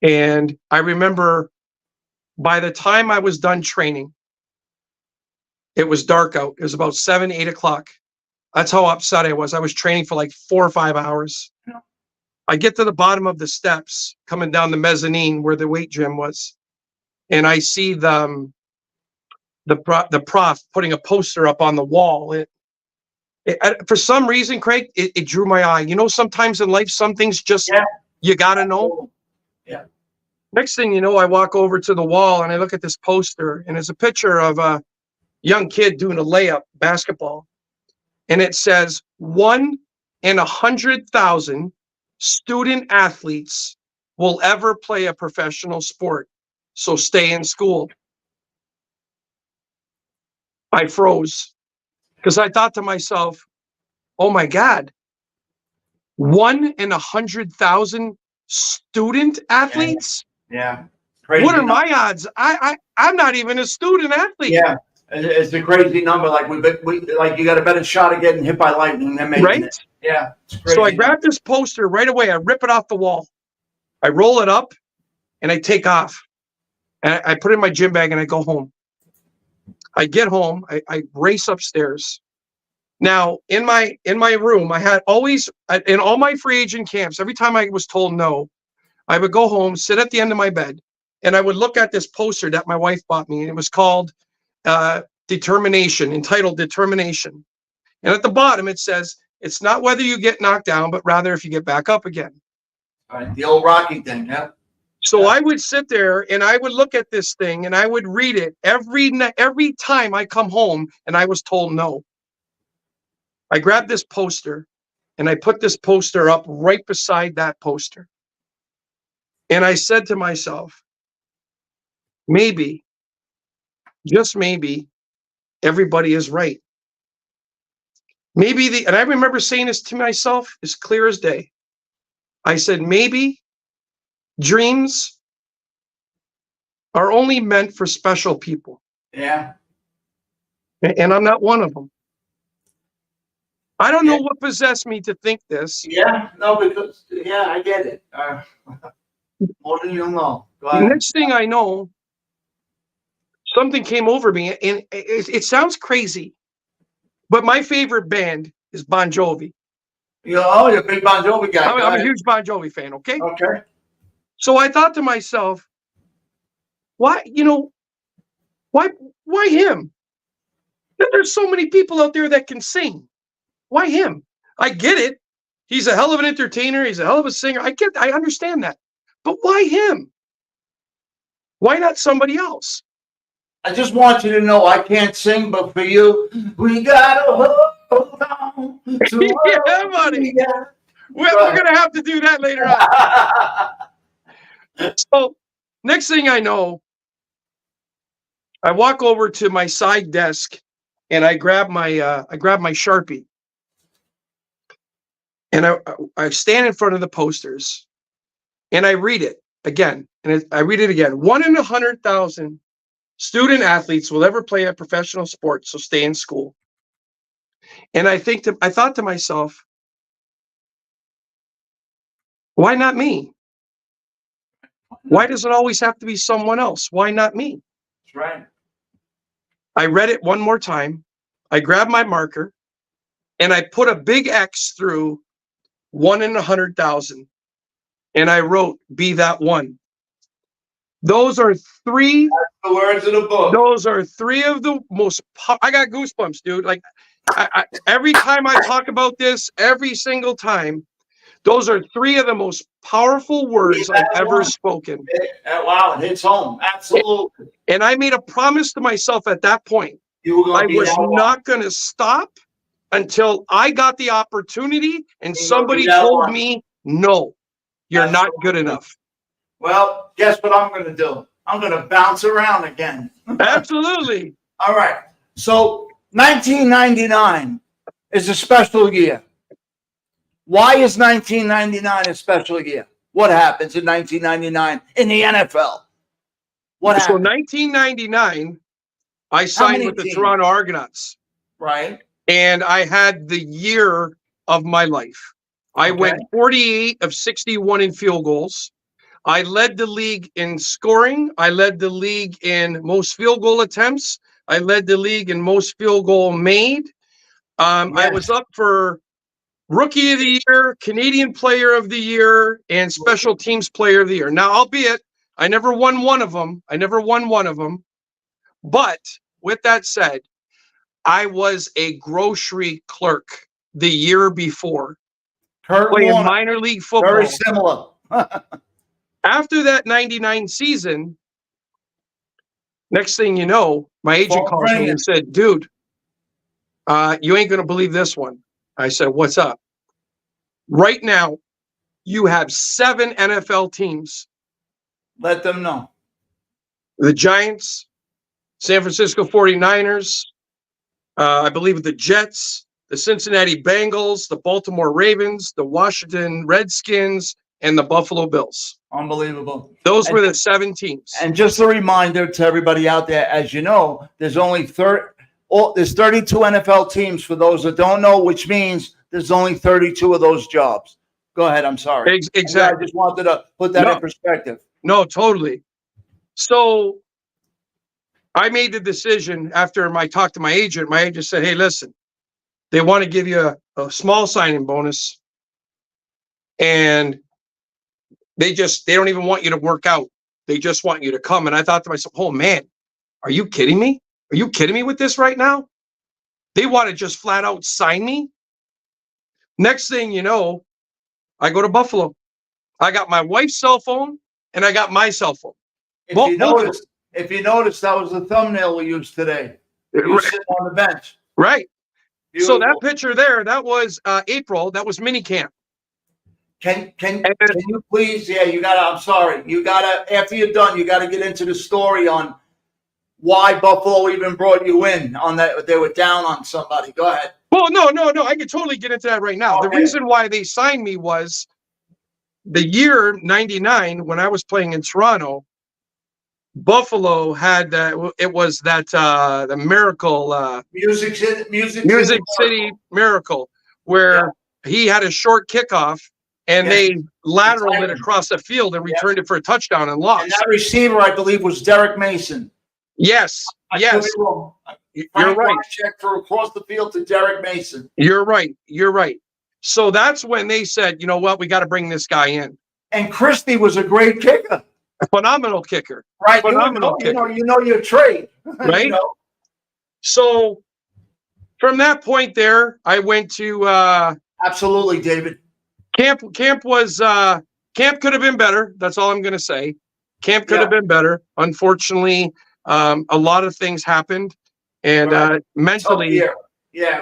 And I remember by the time I was done training, it was dark out. It was about 7, 8:00. That's how upset I was. I was training for like 4 or 5 hours. Yeah. I get to the bottom of the steps coming down the mezzanine where the weight gym was. And I see the prof putting a poster up on the wall. For some reason, Craig, it drew my eye. You know, sometimes in life, some things just, you got to know. Yeah. Next thing you know, I walk over to the wall and I look at this poster, and it's a picture of a young kid doing a layup basketball. And it says, 1 in 100,000 student athletes will ever play a professional sport. So stay in school. I froze because I thought to myself, oh my God, 1 in 100,000 student athletes? Yeah. Crazy What are number. my odds? I'm not even a student athlete. Yeah. It's a crazy number. Like we like you got a better shot of getting hit by lightning than making Right? it. Yeah. It's crazy. So I grab this poster right away. I rip it off the wall. I roll it up and I take off. And I put it in my gym bag and I go home. I get home. I race upstairs. Now, in my room, I had always, in all my free agent camps, every time I was told no, I would go home, sit at the end of my bed, and I would look at this poster that my wife bought me, and it was called Determination, entitled Determination. And at the bottom, it says, it's not whether you get knocked down, but rather if you get back up again. All right, the old Rocky thing, yeah. So I would sit there and I would look at this thing and I would read it every time I come home and I was told no. I grabbed this poster and I put this poster up right beside that poster. And I said to myself, maybe, just maybe, everybody is right. Maybe and I remember saying this to myself as clear as day. I said, maybe dreams are only meant for special people. Yeah. And I'm not one of them. I don't know what possessed me to think this. Yeah, no, because, yeah, I get it. More than you'll know. Go The ahead. next thing I know, something came over me, and it sounds crazy, but my favorite band is Bon Jovi. You're a big Bon Jovi guy. I'm a huge Bon Jovi fan. Okay. Okay. So I thought to myself, why him? There's so many people out there that can sing. Why him? I get it. He's a hell of an entertainer. He's a hell of a singer. I understand that. But why him? Why not somebody else? I just want you to know I can't sing, but for you, we gotta hold on to Yeah, buddy. We're gonna have to do that later on. So next thing I know, I walk over to my side desk and I grab my Sharpie, and I stand in front of the posters and I read it again, and I read it again. 1 in 100,000 student athletes will ever play a professional sport, so stay in school. And I thought to myself, why not me? Why does it always have to be someone else? Why not me? That's right. I read it one more time. I grabbed my marker and I put a big X through 1 in 100,000. And I wrote, be that one. Those are three. That's the words of the book. Those are three of the most. I got goosebumps, dude. Like every time I talk about this, every single time, those are three of the most powerful words I've ever spoken. Wow, it hits home. Absolutely. And I made a promise to myself at that point. I was not going to stop until I got the opportunity and somebody told me, no, you're not good enough. Well, guess what I'm going to do? I'm going to bounce around again. Absolutely. All right. So 1999 is a special year. Why is 1999 a special year? What happens in 1999 in the NFL? What happened? So 1999, I signed with the Toronto Argonauts. Right. And I had the year of my life. I went 48 of 61 in field goals. I led the league in scoring. I led the league in most field goal attempts. I led the league in most field goal made. I was up for Rookie of the Year, Canadian Player of the Year, and Special Teams Player of the Year. Now, albeit I never won one of them. But with that said, I was a grocery clerk the year before, playing minor league football. Very similar. After that 99 season, next thing you know, my agent calls me and said, dude, you ain't going to believe this one. I said, what's up? Right now, you have 7 NFL teams. Let them know. The Giants, San Francisco 49ers, I believe the Jets, the Cincinnati Bengals, the Baltimore Ravens, the Washington Redskins, and the Buffalo Bills. Unbelievable. Those were the 7 teams. And just a reminder to everybody out there, as you know, there's only there's 32 NFL teams for those that don't know, which means there's only 32 of those jobs. Go ahead. I'm sorry. Exactly. I just wanted to put that in perspective. No, totally. So I made the decision after I talked to my agent. My agent said, hey, listen, they want to give you a small signing bonus, and they don't even want you to work out. They just want you to come. And I thought to myself, oh man, are you kidding me? Are you kidding me with this right now? They want to just flat out sign me. Next thing you know, I go to Buffalo. I got my wife's cell phone and I got my cell phone. If you notice, that was the thumbnail we used today. You sitting on the bench. Right. Beautiful. So that picture there, that was April. That was mini camp. Can you please? Yeah, I'm sorry. After you're done, you gotta get into the story on why Buffalo even brought you in on that. They were down on somebody. Go ahead. Well, no. I can totally get into that right now. Okay. The reason why they signed me was the year 99 when I was playing in Toronto. Buffalo had it was the miracle Music City Miracle where he had a short kickoff and they lateraled it across the field and returned it for a touchdown and lost. And that receiver, I believe, was Derek Mason. Yes, I yes, could be wrong. you're Frank right. Wycheck for across the field to Derek Mason. You're right. You're right. So that's when they said, you know what, we got to bring this guy in. And Christie was a great kicker. A phenomenal kicker. Right. Phenomenal kicker. You know your trade. Right. You know? So from that point there, I went to Absolutely, David. camp. Camp could have been better. That's all I'm going to say. Camp could have been better. Unfortunately, a lot of things happened, and mentally, it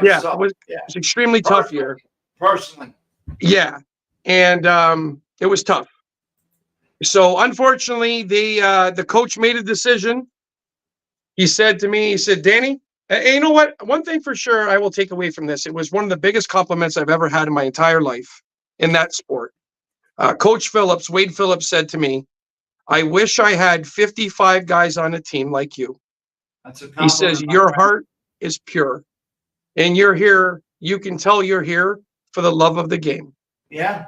was extremely tough year. Personally, yeah, and it was tough. So unfortunately, the coach made a decision. He said to me, he said, Danny, hey, you know what? One thing for sure I will take away from this. It was one of the biggest compliments I've ever had in my entire life in that sport. Coach Phillips, Wade Phillips, said to me, I wish I had 55 guys on a team like you. That's a He says, your heart is pure and you're here. You can tell you're here for the love of the game. Yeah.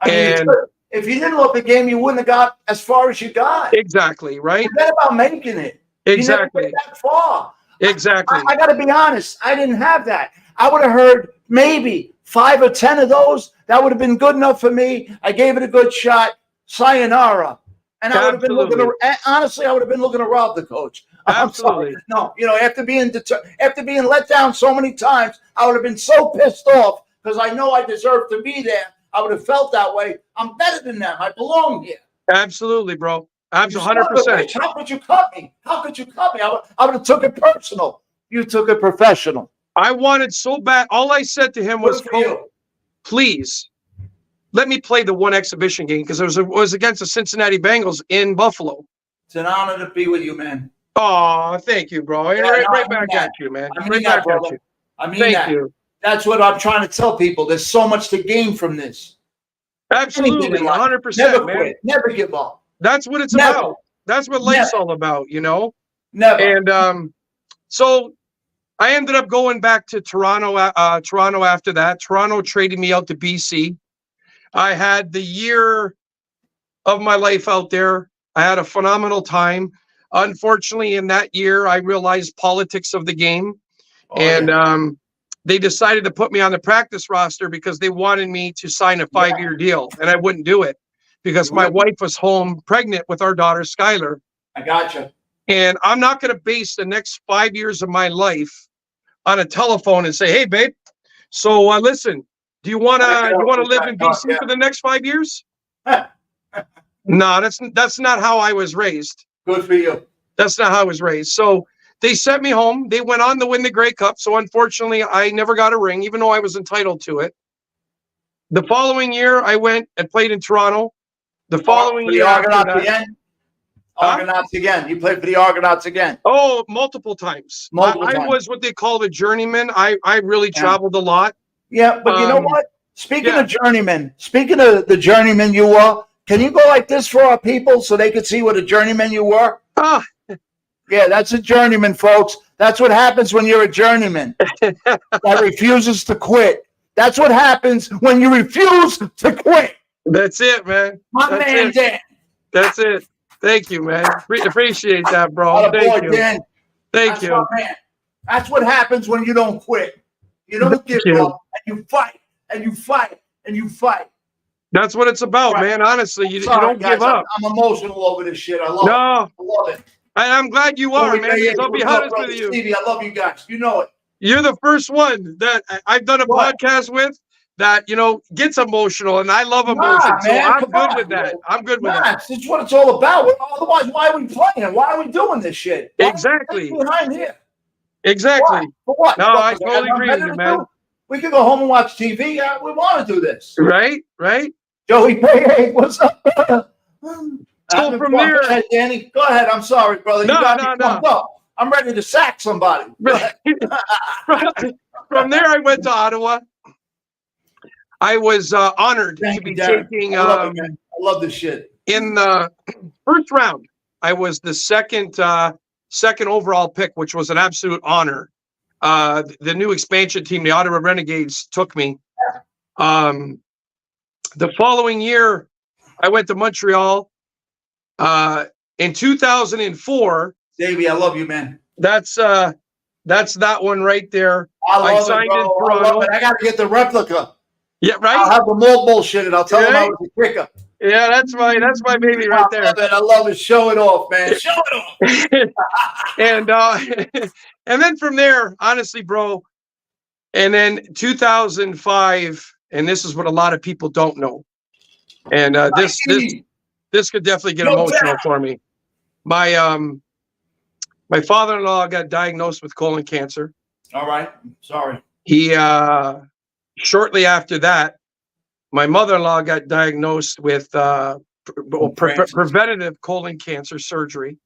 I mean, if you didn't love the game, you wouldn't have got as far as you got. Exactly. Right. Forget about making it. Exactly. You never get that far. Exactly. I got to be honest. I didn't have that. I would have heard maybe 5 or 10 of those. That would have been good enough for me. I gave it a good shot. Sayonara. And I would have been looking. Honestly, I would have been looking to rob the coach. Absolutely. No, after being let down so many times, I would have been so pissed off because I know I deserve to be there. I would have felt that way. I'm better than them. I belong here. Absolutely, bro. Absolutely, 100%. How could you cut me? How could you cut me? I would have took it personal. You took it professional. I wanted so bad. All I said to him was, please, let me play the one exhibition game because it was against the Cincinnati Bengals in Buffalo. It's an honor to be with you, man. Oh, thank you, bro. Right back at you, man. Right back at you. I mean thank you. That's what I'm trying to tell people. There's so much to gain from this. Absolutely, 100%, never man. quit. Never give up. That's what it's about. That's what life's all about, Never. And so I ended up going back to Toronto after that. Toronto traded me out to BC. I had the year of my life out there. I had a phenomenal time. Unfortunately, in that year, I realized politics of the game. They decided to put me on the practice roster because they wanted me to sign a 5-year deal, and I wouldn't do it because my wife was home pregnant with our daughter, Skylar. I gotcha. And I'm not going to base the next 5 years of my life on a telephone and say, hey, babe, so listen, do you want to live in BC for the next 5 years? No, that's not how I was raised. Good for you. That's not how I was raised. So they sent me home. They went on to win the Grey Cup. So unfortunately, I never got a ring, even though I was entitled to it. The following year, I went and played in Toronto. The following year, Argonauts again. You played for the Argonauts again. Oh, multiple times. I was what they call a journeyman. I really traveled a lot. Yeah, but you know what? Speaking of journeyman, speaking of the journeyman you were, can you go like this for our people so they could see what a journeyman you were? Yeah, that's a journeyman, folks. That's what happens when you're a journeyman that refuses to quit. That's what happens when you refuse to quit. That's it, man. Dan. That's it. Thank you, man. Appreciate that, bro. Thank you. Dan. Thank you. That's what happens when you don't quit. You don't give up, and you fight, and you fight, and you fight. That's what it's about, man. Honestly, you don't give up. I'm emotional over this shit. I love it. I love it. And I'm glad you are, man, because I'll be honest with you. Stevie, I love you guys. You know it. You're the first one that I've done a podcast with that, gets emotional, and I love emotion. So I'm good with that. I'm good with that. It's what it's all about. Otherwise, why are we playing? Why are we doing this shit? Exactly. Behind here. Exactly. For what? No, I totally agree with you, man. We can go home and watch TV. We want to do this. Right. Joey, hey, what's up? So from there, go ahead, Danny. Go ahead. I'm sorry, brother. No. I'm ready to sack somebody. From there, I went to Ottawa. I was honored to be taking. I love this shit. In the first round, I was the second overall pick, which was an absolute honor. The new expansion team, the Ottawa Renegades, took me. The following year, I went to Montreal. In 2004, Davey, I love you, man. That's that one right there. I love it, signed bro. in I love Toronto. it. I got to get the replica. Yeah, I'll right. have the mold bullshit and I'll tell them I Right? was a kicker. Yeah, that's my baby I right there. love it. I love it. Show it off, man. Show it off. And and then from there, honestly, bro, and then 2005, and this is what a lot of people don't know. And this could definitely get emotional for me. My father-in-law got diagnosed with colon cancer. All right. Sorry. He shortly after that, my mother-in-law got diagnosed with preventative colon cancer surgery.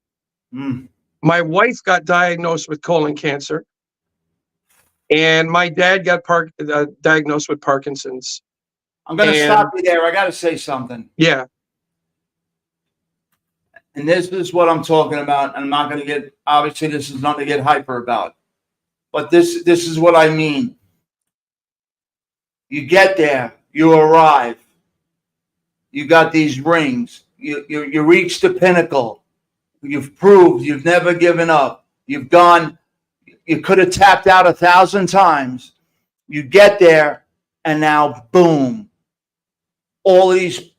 Mm. My wife got diagnosed with colon cancer, and my dad got diagnosed with Parkinson's. I'm going to stop you there. I got to say something. Yeah. And this is what I'm talking about. And I'm not going to get, obviously, this is not to get hyper about. But this is what I mean. You get there. You arrive. You got these rings. You reach the pinnacle. You've proved you've never given up. You've gone. You could have tapped out 1,000 times. You get there, and now, boom. All these,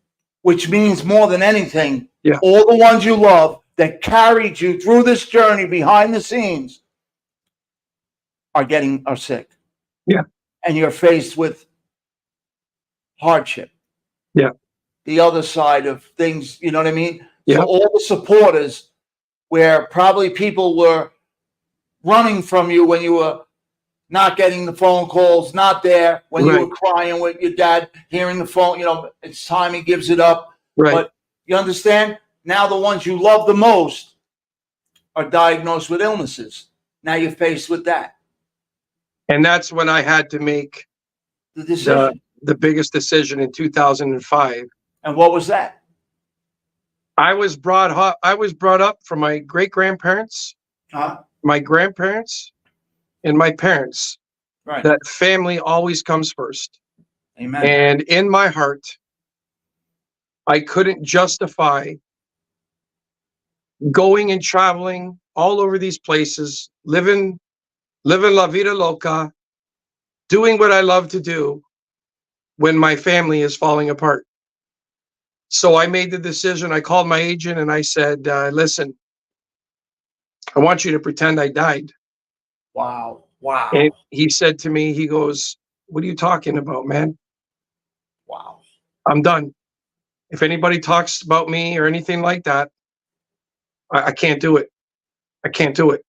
which means more than anything, yeah. All the ones you love that carried you through this journey behind the scenes are sick. Yeah. And you're faced with hardship. Yeah. The other side of things, you know what I mean? Yeah. So all the supporters where probably people were running from you when you were not getting the phone calls, not there, when you were crying with your dad, hearing the phone, it's time he gives it up. Right. But you understand? Now the ones you love the most are diagnosed with illnesses. Now you're faced with that. And that's when I had to make the decision. The biggest decision in 2005. And what was that? I was brought up from my great-grandparents, my grandparents, and my parents. Right. That family always comes first. Amen. And in my heart, I couldn't justify going and traveling all over these places, living la vida loca, doing what I love to do when my family is falling apart. So I made the decision. I called my agent and I said, listen, I want you to pretend I died. Wow. Wow. And he said to me, he goes, what are you talking about, man? Wow. I'm done. If anybody talks about me or anything like that, I can't do it. I can't do it.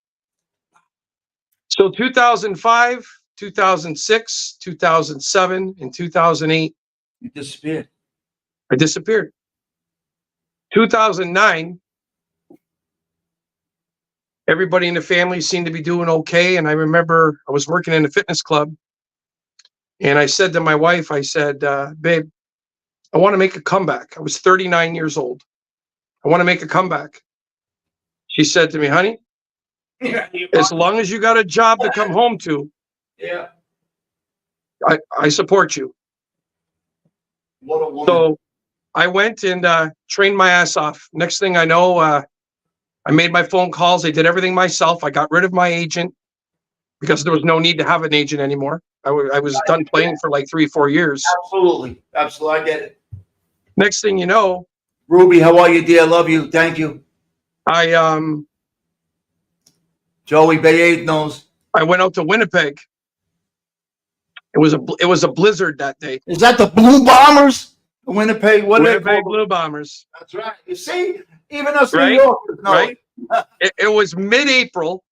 So 2005, 2006, 2007, and 2008. You disappeared. I disappeared. 2009, everybody in the family seemed to be doing okay. And I remember I was working in a fitness club. And I said to my wife, I said, babe, I want to make a comeback. I was 39 years old. I want to make a comeback. She said to me, honey, as long as you got a job to come home to, yeah, I support you. What a woman. So I went and trained my ass off. Next thing I know, I made my phone calls. I did everything myself. I got rid of my agent because there was no need to have an agent anymore. I was done playing for like 3-4 years. Absolutely. Absolutely. I get it. Next thing you know, Ruby, how are you, dear? Love you. Thank you. Joey Bay knows. I went out to Winnipeg. It was a blizzard that day. Is that the Blue Bombers? The Winnipeg Blue Bombers. That's right. You see, even us New Yorkers know. Right? It was mid-April,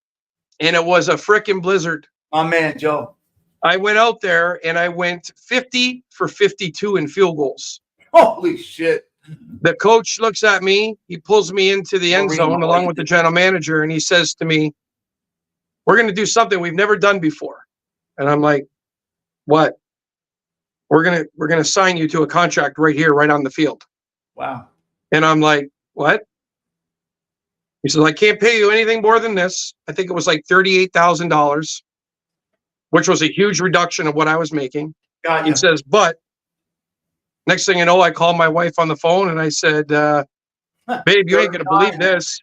and it was a freaking blizzard. My man, Joe. I went out there and I went 50 for 52 in field goals. Holy shit. The coach looks at me. He pulls me into the end zone along with the general manager, and he says to me, we're going to do something we've never done before. And I'm like, what? We're going to sign you to a contract right here, right on the field. Wow. And I'm like, what? He says, I can't pay you anything more than this. I think it was like $38,000, which was a huge reduction of what I was making. Got you. He says, but next thing you know, I called my wife on the phone and I said, babe, you ain't going to believe this.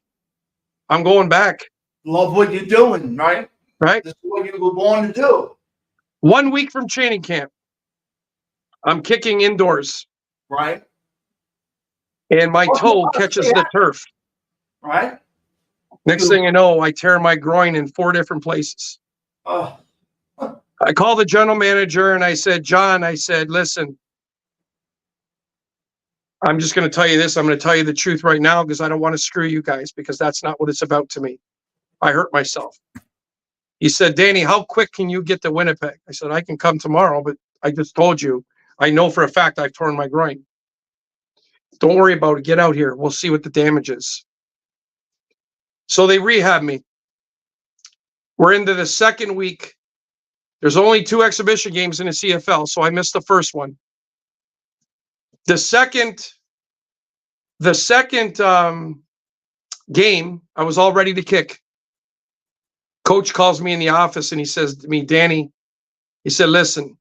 I'm going back. Love what you're doing, right? Right. This is what you were born to do. 1 week from training camp, I'm kicking indoors. Right. And my toe catches the turf. Right. Next thing you know, I tear my groin in 4 different places. Oh. I called the general manager and I said, John, I said, listen, I'm just going to tell you this. I'm going to tell you the truth right now because I don't want to screw you guys because that's not what it's about to me. I hurt myself. He said, Danny, how quick can you get to Winnipeg? I said, I can come tomorrow, but I just told you, I know for a fact I've torn my groin. Don't worry about it. Get out here. We'll see what the damage is. So they rehab me. We're into the second week. There's only 2 exhibition games in the CFL, so I missed the first one. The second game, I was all ready to kick. Coach calls me in the office and he says to me, Danny, he said, listen,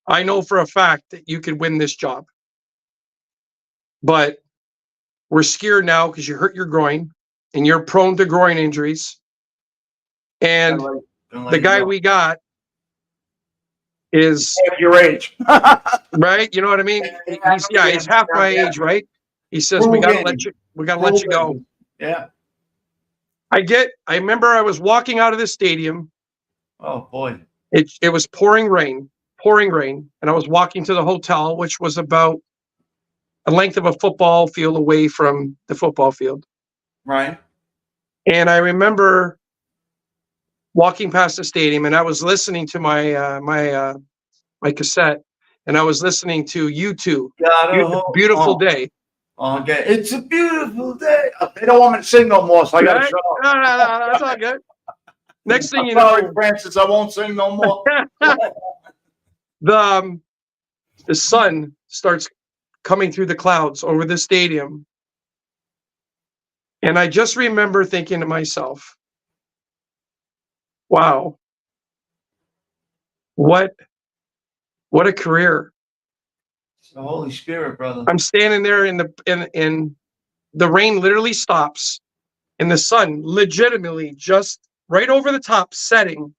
I know for a fact that you could win this job, but we're scared now because you hurt your groin and you're prone to groin injuries. And the guy we got is your age. right. You know what I mean? He's half my age, right? He says, we gotta let you go. Yeah. I remember I was walking out of the stadium. Oh boy. It was pouring rain, and I was walking to the hotel, which was about a length of a football field away from the football field. Right. And I remember walking past the stadium, and I was listening to my cassette, and I was listening to U2, Beautiful Day. Okay, it's a beautiful day. They don't want me to sing no more, so I got to shut up. No, that's all good. Next thing you know, Francis, I won't sing no more. The sun starts coming through the clouds over the stadium. And I just remember thinking to myself, wow, what a career. It's the Holy Spirit, brother. I'm standing there in the rain literally stops and the sun legitimately just right over the top setting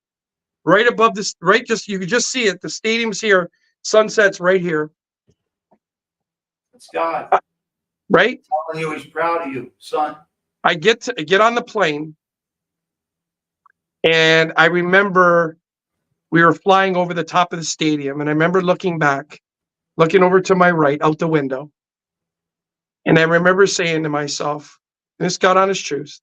right above this, right? Just, you could just see it. The stadium's here. Sunset's right here. It's God. Right? I'm telling you, he's proud of you, son. I get on the plane, and I remember we were flying over the top of the stadium, and I remember looking back, looking over to my right out the window, and I remember saying to myself, and this got honest truth,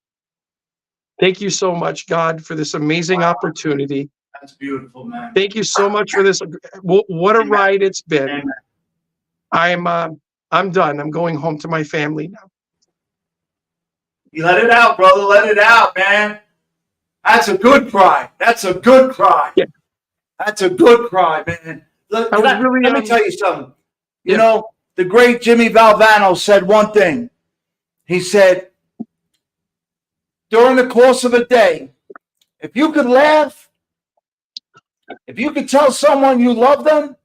thank you so much, God, for this amazing opportunity. That's beautiful, man. Thank you so much for this. What a ride it's been. Amen. I'm done. I'm going home to my family now. You let it out, brother. Let it out, man. That's a good cry. That's a good cry. Yeah. That's a good cry, man. Let me tell you something. You know, the great Jimmy Valvano said one thing. He said, during the course of a day, if you could laugh, if you could tell someone you love them,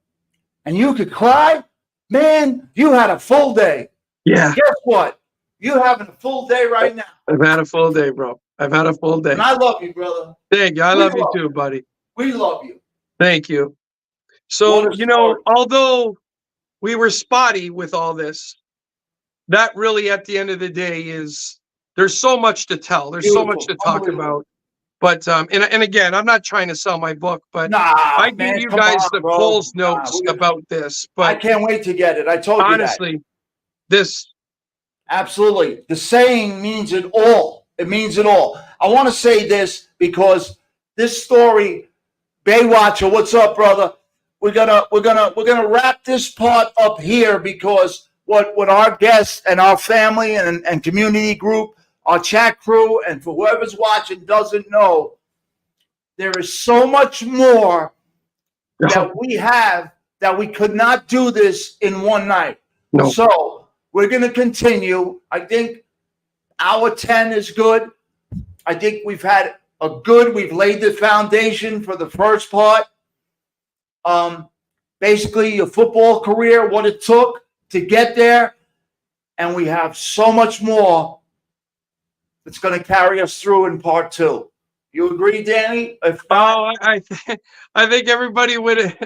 and you could cry, man, you had a full day. Yeah. Guess what? You're having a full day right now. I've had a full day, bro. I've had a full day. And I love you, brother. Thank you. I love you too, buddy. We love you. Thank you. So, you know, although we were spotty with all this, that really at the end of the day is, there's so much to tell. There's so much to talk about. But, and again, I'm not trying to sell my book, but I gave you guys the Coles notes about this. But I can't wait to get it. I told you that. Honestly, this. Absolutely. The saying means it all. It means it all. I want to say this because this story, Baywatcher, what's up, brother? We're gonna wrap this part up here because what our guests and our family and community group, our chat crew, and for whoever's watching doesn't know, there is so much more that we have that we could not do this in one night. No. So we're going to continue. I think hour 10 is good. I think we've laid the foundation for the first part. Basically your football career, what it took to get there. And we have so much more It's going to carry us through in part 2. You agree, Danny? If not, I think everybody would.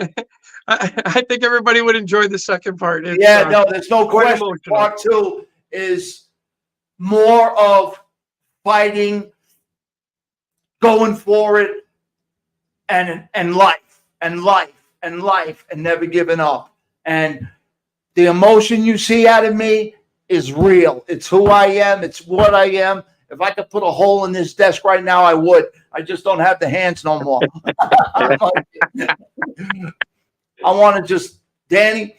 I think everybody would enjoy the second part. No, there's no question. Emotional. Part 2 is more of fighting, going for it, and life, and never giving up. And the emotion you see out of me is real. It's who I am. It's what I am. If I could put a hole in this desk right now, I would. I just don't have the hands no more. I want to just, Danny,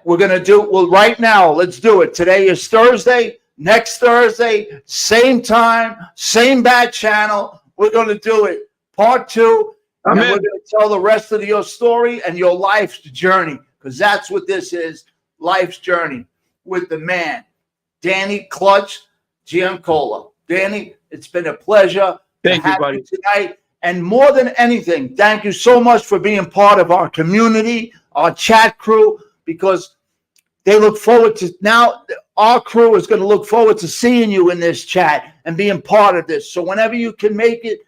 we're going to do, right now, let's do it. Today is Thursday. Next Thursday, same time, same bad channel. We're going to do it. Part 2. And we're going to tell the rest of your story and your life's journey, because that's what this is, life's journey with the man, Danny Clutch Giancola. Danny, it's been a pleasure to have you tonight. And more than anything, thank you so much for being part of our community, our chat crew, because they look forward to, now our crew is going to look forward to seeing you in this chat and being part of this. So whenever you can make it,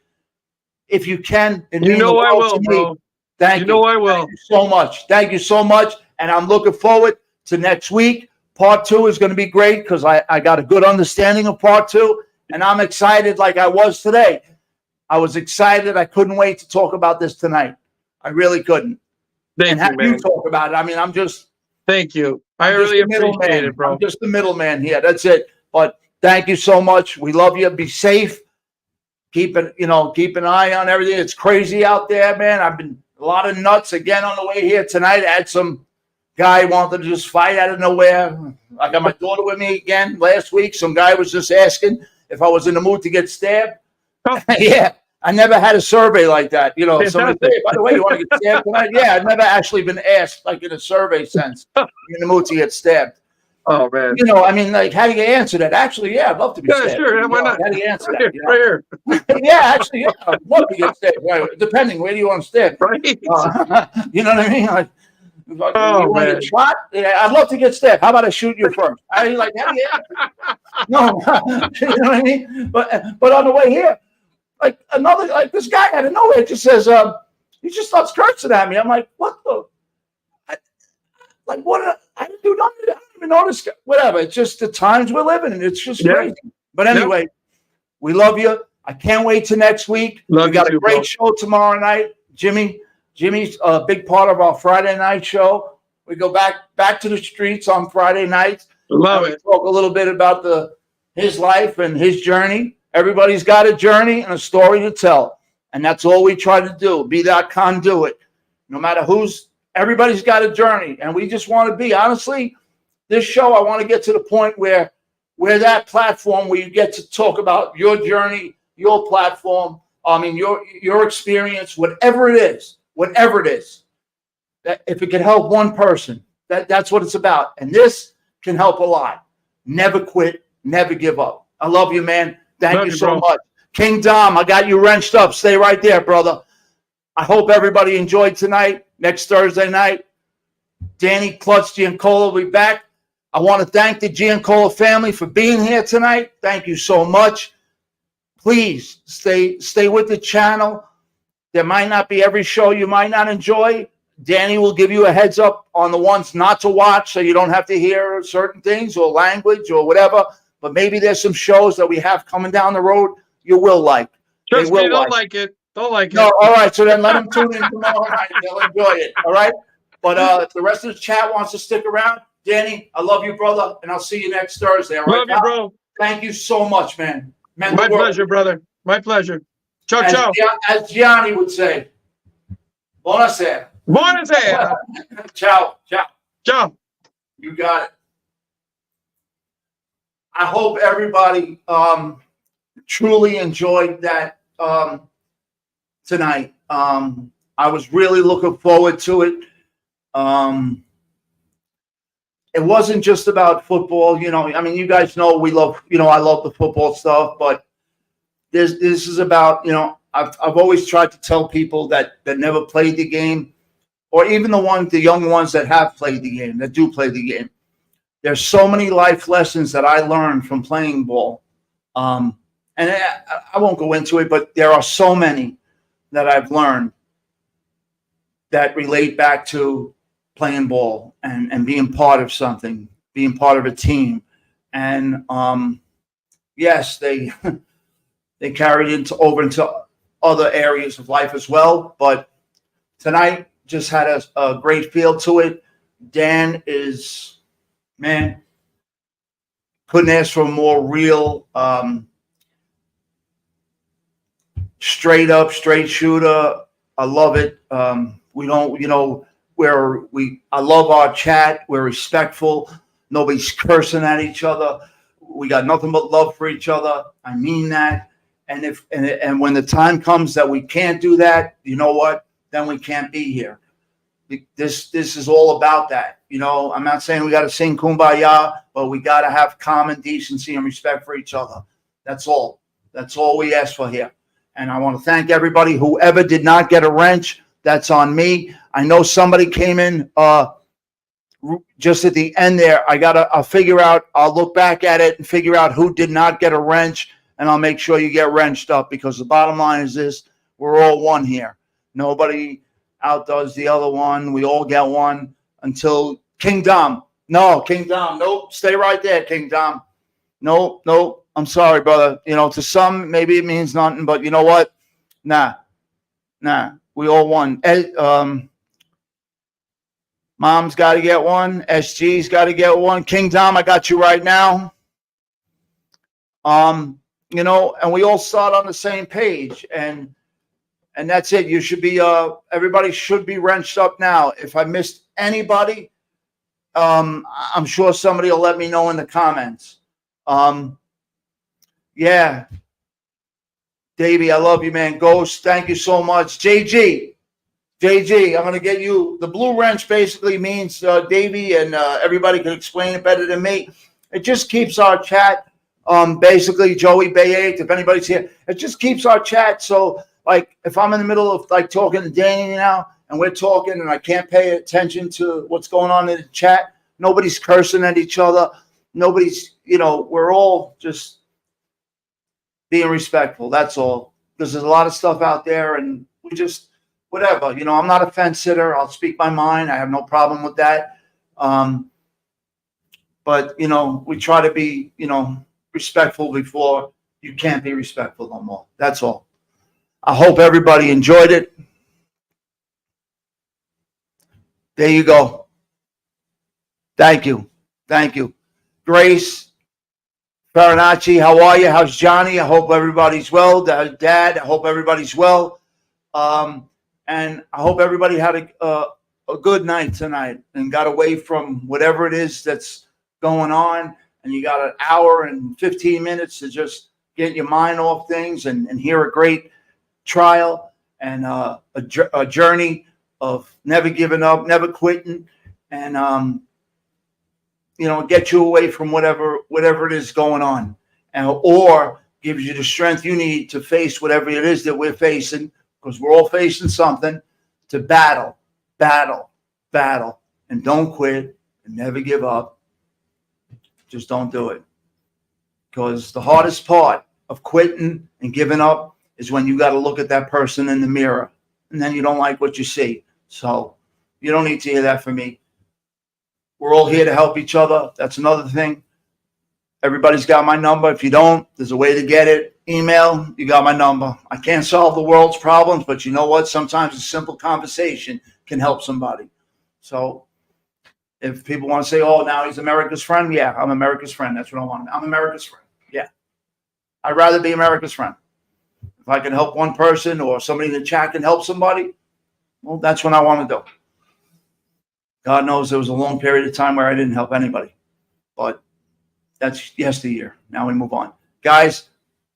if you can, and you know I will, bro. Thank you. You know I will. Thank you so much. Thank you so much. And I'm looking forward to next week. Part 2 is going to be great because I got a good understanding of part 2. And I'm excited like I was today. I was excited. I couldn't wait to talk about this tonight. I really couldn't. Thank you, man. You talk about it. I mean, I'm just. Thank you. I really appreciate it, bro. I'm just the middleman here. That's it. But thank you so much. We love you. Be safe. Keep an eye on everything. It's crazy out there, man. I've been a lot of nuts again on the way here tonight. I had some guy wanted to just fight out of nowhere. I got my daughter with me again last week. Some guy was just asking if I was in the mood to get stabbed. Oh. Yeah, I never had a survey like that. Somebody say, by the way, you want to get stabbed tonight? Yeah, I've never actually been asked like in a survey sense in the mood to get stabbed. Oh, man. I mean, like, how do you answer that? Actually, yeah, I'd love to be stabbed. Sure. Why not? How do you answer that? Yeah, actually, yeah, I'd love to get stabbed. Right. Depending, where do you want to stab? Right. You know what I mean? Like, you want to get shot? Yeah, I'd love to get stabbed. How about I shoot you first? How do you No, you know what I mean? But on the way here, this guy out of nowhere just says, he just starts cursing at me. I'm like, what the? What? I didn't do nothing. I don't even notice. Whatever. It's just the times we're living in. It's just crazy. But anyway, we love you. I can't wait till next week. We got a great show tomorrow night. Jimmy's a big part of our Friday night show. We go back to the streets on Friday nights. Love it. Talk a little bit about his life and his journey. Everybody's got a journey and a story to tell. And that's all we try to do. Be that conduit. No matter everybody's got a journey. And we just want to be, honestly, this show, I want to get to the point where that platform where you get to talk about your journey, your platform, your experience, whatever it is, that if it can help one person, that's what it's about. And this can help a lot. Never quit, never give up. I love you, man. Thank you so much. King Dom, I got you wrenched up. Stay right there, brother. I hope everybody enjoyed tonight. Next Thursday night, Danny Clutch Giancola will be back. I want to thank the Giancola family for being here tonight. Thank you so much. Please stay with the channel. There might not be every show you might not enjoy. Danny will give you a heads up on the ones not to watch so you don't have to hear certain things or language or whatever. But maybe there's some shows that we have coming down the road you will like. Trust me, they'll like it. Don't like it. No, all right. So then let them tune in tomorrow night. They'll enjoy it. All right. But if the rest of the chat wants to stick around, Danny, I love you, brother, and I'll see you next Thursday. All right. Love you, bro. Thank you so much, man. My pleasure, brother. My pleasure. Ciao, ciao. As Gianni would say, buonasera. Buonasera. Ciao, ciao. Ciao. You got it. I hope everybody truly enjoyed that tonight. I was really looking forward to it. It wasn't just about football, you guys know we love, I love the football stuff, but this is about, I've always tried to tell people that never played the game, or even the young ones that have played the game, that do play the game. There's so many life lessons that I learned from playing ball And I won't go into it, but there are so many that I've learned that relate back to playing ball and being part of something, being part of a team. And yes, they they carried into over into other areas of life as well. But tonight just had a great feel to it. Dan is, man, couldn't ask for a more real, straight up, straight shooter. I love it. We don't, I love our chat. We're respectful. Nobody's cursing at each other. We got nothing but love for each other. I mean that. And when the time comes that we can't do that, you know what? Then we can't be here. This is all about that. I'm not saying we got to sing Kumbaya, but we got to have common decency and respect for each other. That's all. That's all we ask for here. And I want to thank everybody. Whoever did not get a wrench, that's on me. I know somebody came in just at the end there. I'll figure out, I'll look back at it and figure out who did not get a wrench, and I'll make sure you get wrenched up, because the bottom line is this: we're all one here. Nobody outdoes the other one. We all get one until King Dom. No, King Dom. Nope. Stay right there, King Dom. Nope. I'm sorry, brother. To some, maybe it means nothing, but you know what? Nah. We all won. Mom's got to get one. SG's got to get one. King Dom, I got you right now. And we all start on the same page, and that's it. You should be, everybody should be wrenched up now. If I missed anybody, I'm sure somebody will let me know in the comments. Yeah. Davey, I love you, man. Ghost, thank you so much. JG, I'm going to get you. The blue wrench basically means, Davey, and everybody can explain it better than me. It just keeps our chat, basically, Joey Bay 8, if anybody's here, it just keeps our chat. So, like, if I'm in the middle of, like, talking to Danny now, and we're talking, and I can't pay attention to what's going on in the chat, nobody's cursing at each other. Nobody's, we're all just being respectful. That's all. Because there's a lot of stuff out there, and we just, whatever. I'm not a fence sitter. I'll speak my mind. I have no problem with that. But, we try to be, respectful before you can't be respectful no more. That's all. I hope everybody enjoyed it. There you go. Thank you. Grace Farinacci, how are you? How's Johnny? I hope everybody's well. Dad, I hope everybody's well. And I hope everybody had a good night tonight and got away from whatever it is that's going on. And you got an hour and 15 minutes to just get your mind off things and hear a great trial and a journey of never giving up, never quitting, and get you away from whatever it is going on, or gives you the strength you need to face whatever it is that we're facing, because we're all facing something, to battle, and don't quit and never give up. Just don't do it, because the hardest part of quitting and giving up is when you got to look at that person in the mirror and then you don't like what you see. So you don't need to hear that from me. We're all here to help each other. That's another thing. Everybody's got my number. If you don't, there's a way to get it. Email, you got my number. I can't solve the world's problems, but you know what? Sometimes a simple conversation can help somebody. So if people want to say, oh, now he's America's friend, yeah, I'm America's friend. That's what I want. I'm America's friend. Yeah. I'd rather be America's friend. If I can help one person or somebody in the chat can help somebody, well, that's what I want to do. God knows there was a long period of time where I didn't help anybody. But that's yesteryear. Now we move on. Guys,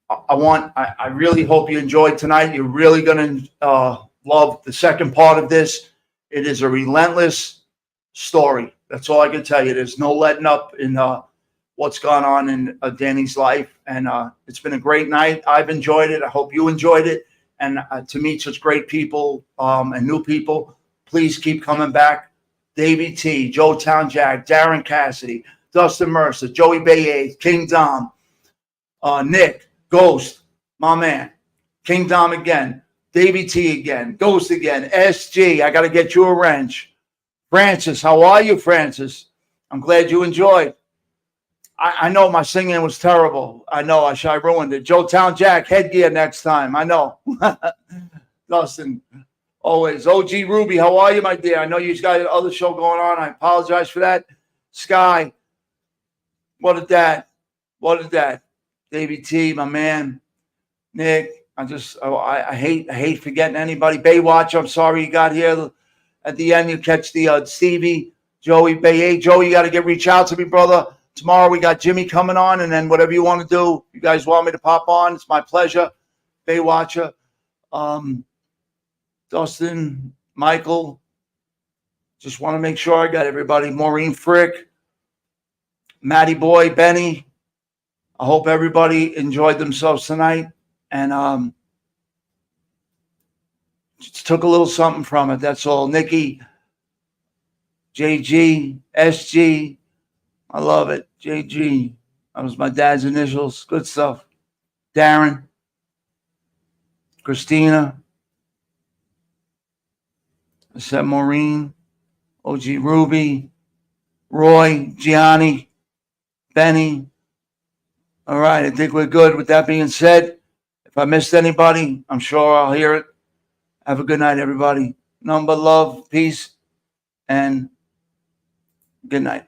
I really hope you enjoyed tonight. You're really going to love the second part of this. It is a relentless story. That's all I can tell you. There's no letting up in what's gone on in Danny's life. And it's been a great night. I've enjoyed it. I hope you enjoyed it. And to meet such great people and new people, please keep coming back. Davey T, Joe Town Jack, Darren Cassidy, Dustin Mercer, Joey Bay, King Dom, Nick, Ghost, my man, King Dom again, Davey T again, Ghost again, SG. I got to get you a wrench. Francis, how are you, Francis? I'm glad you enjoyed. I know my singing was terrible. I know I ruined it. Joe Town Jack, headgear next time. I know. Dustin, always. OG Ruby, how are you, my dear? I know you got other show going on. I apologize for that. Sky, what a dad. What a dad. Davey T, my man. Nick, I hate forgetting anybody. Baywatch, I'm sorry you got here. At the end, you catch the Stevie, Joey, Bay. Hey, Joey, you got to reach out to me, brother. Tomorrow we got Jimmy coming on, and then whatever you want to do, you guys want me to pop on, it's my pleasure. Baywatcher, Dustin, Michael, just want to make sure I got everybody. Maureen Frick, Matty Boy, Benny. I hope everybody enjoyed themselves tonight, and just took a little something from it. That's all. Nikki, JG, SG. I love it. JG. That was my dad's initials. Good stuff. Darren. Christina. I said Maureen. OG Ruby. Roy. Gianni. Benny. All right. I think we're good. With that being said, if I missed anybody, I'm sure I'll hear it. Have a good night, everybody. Number love, peace, and good night.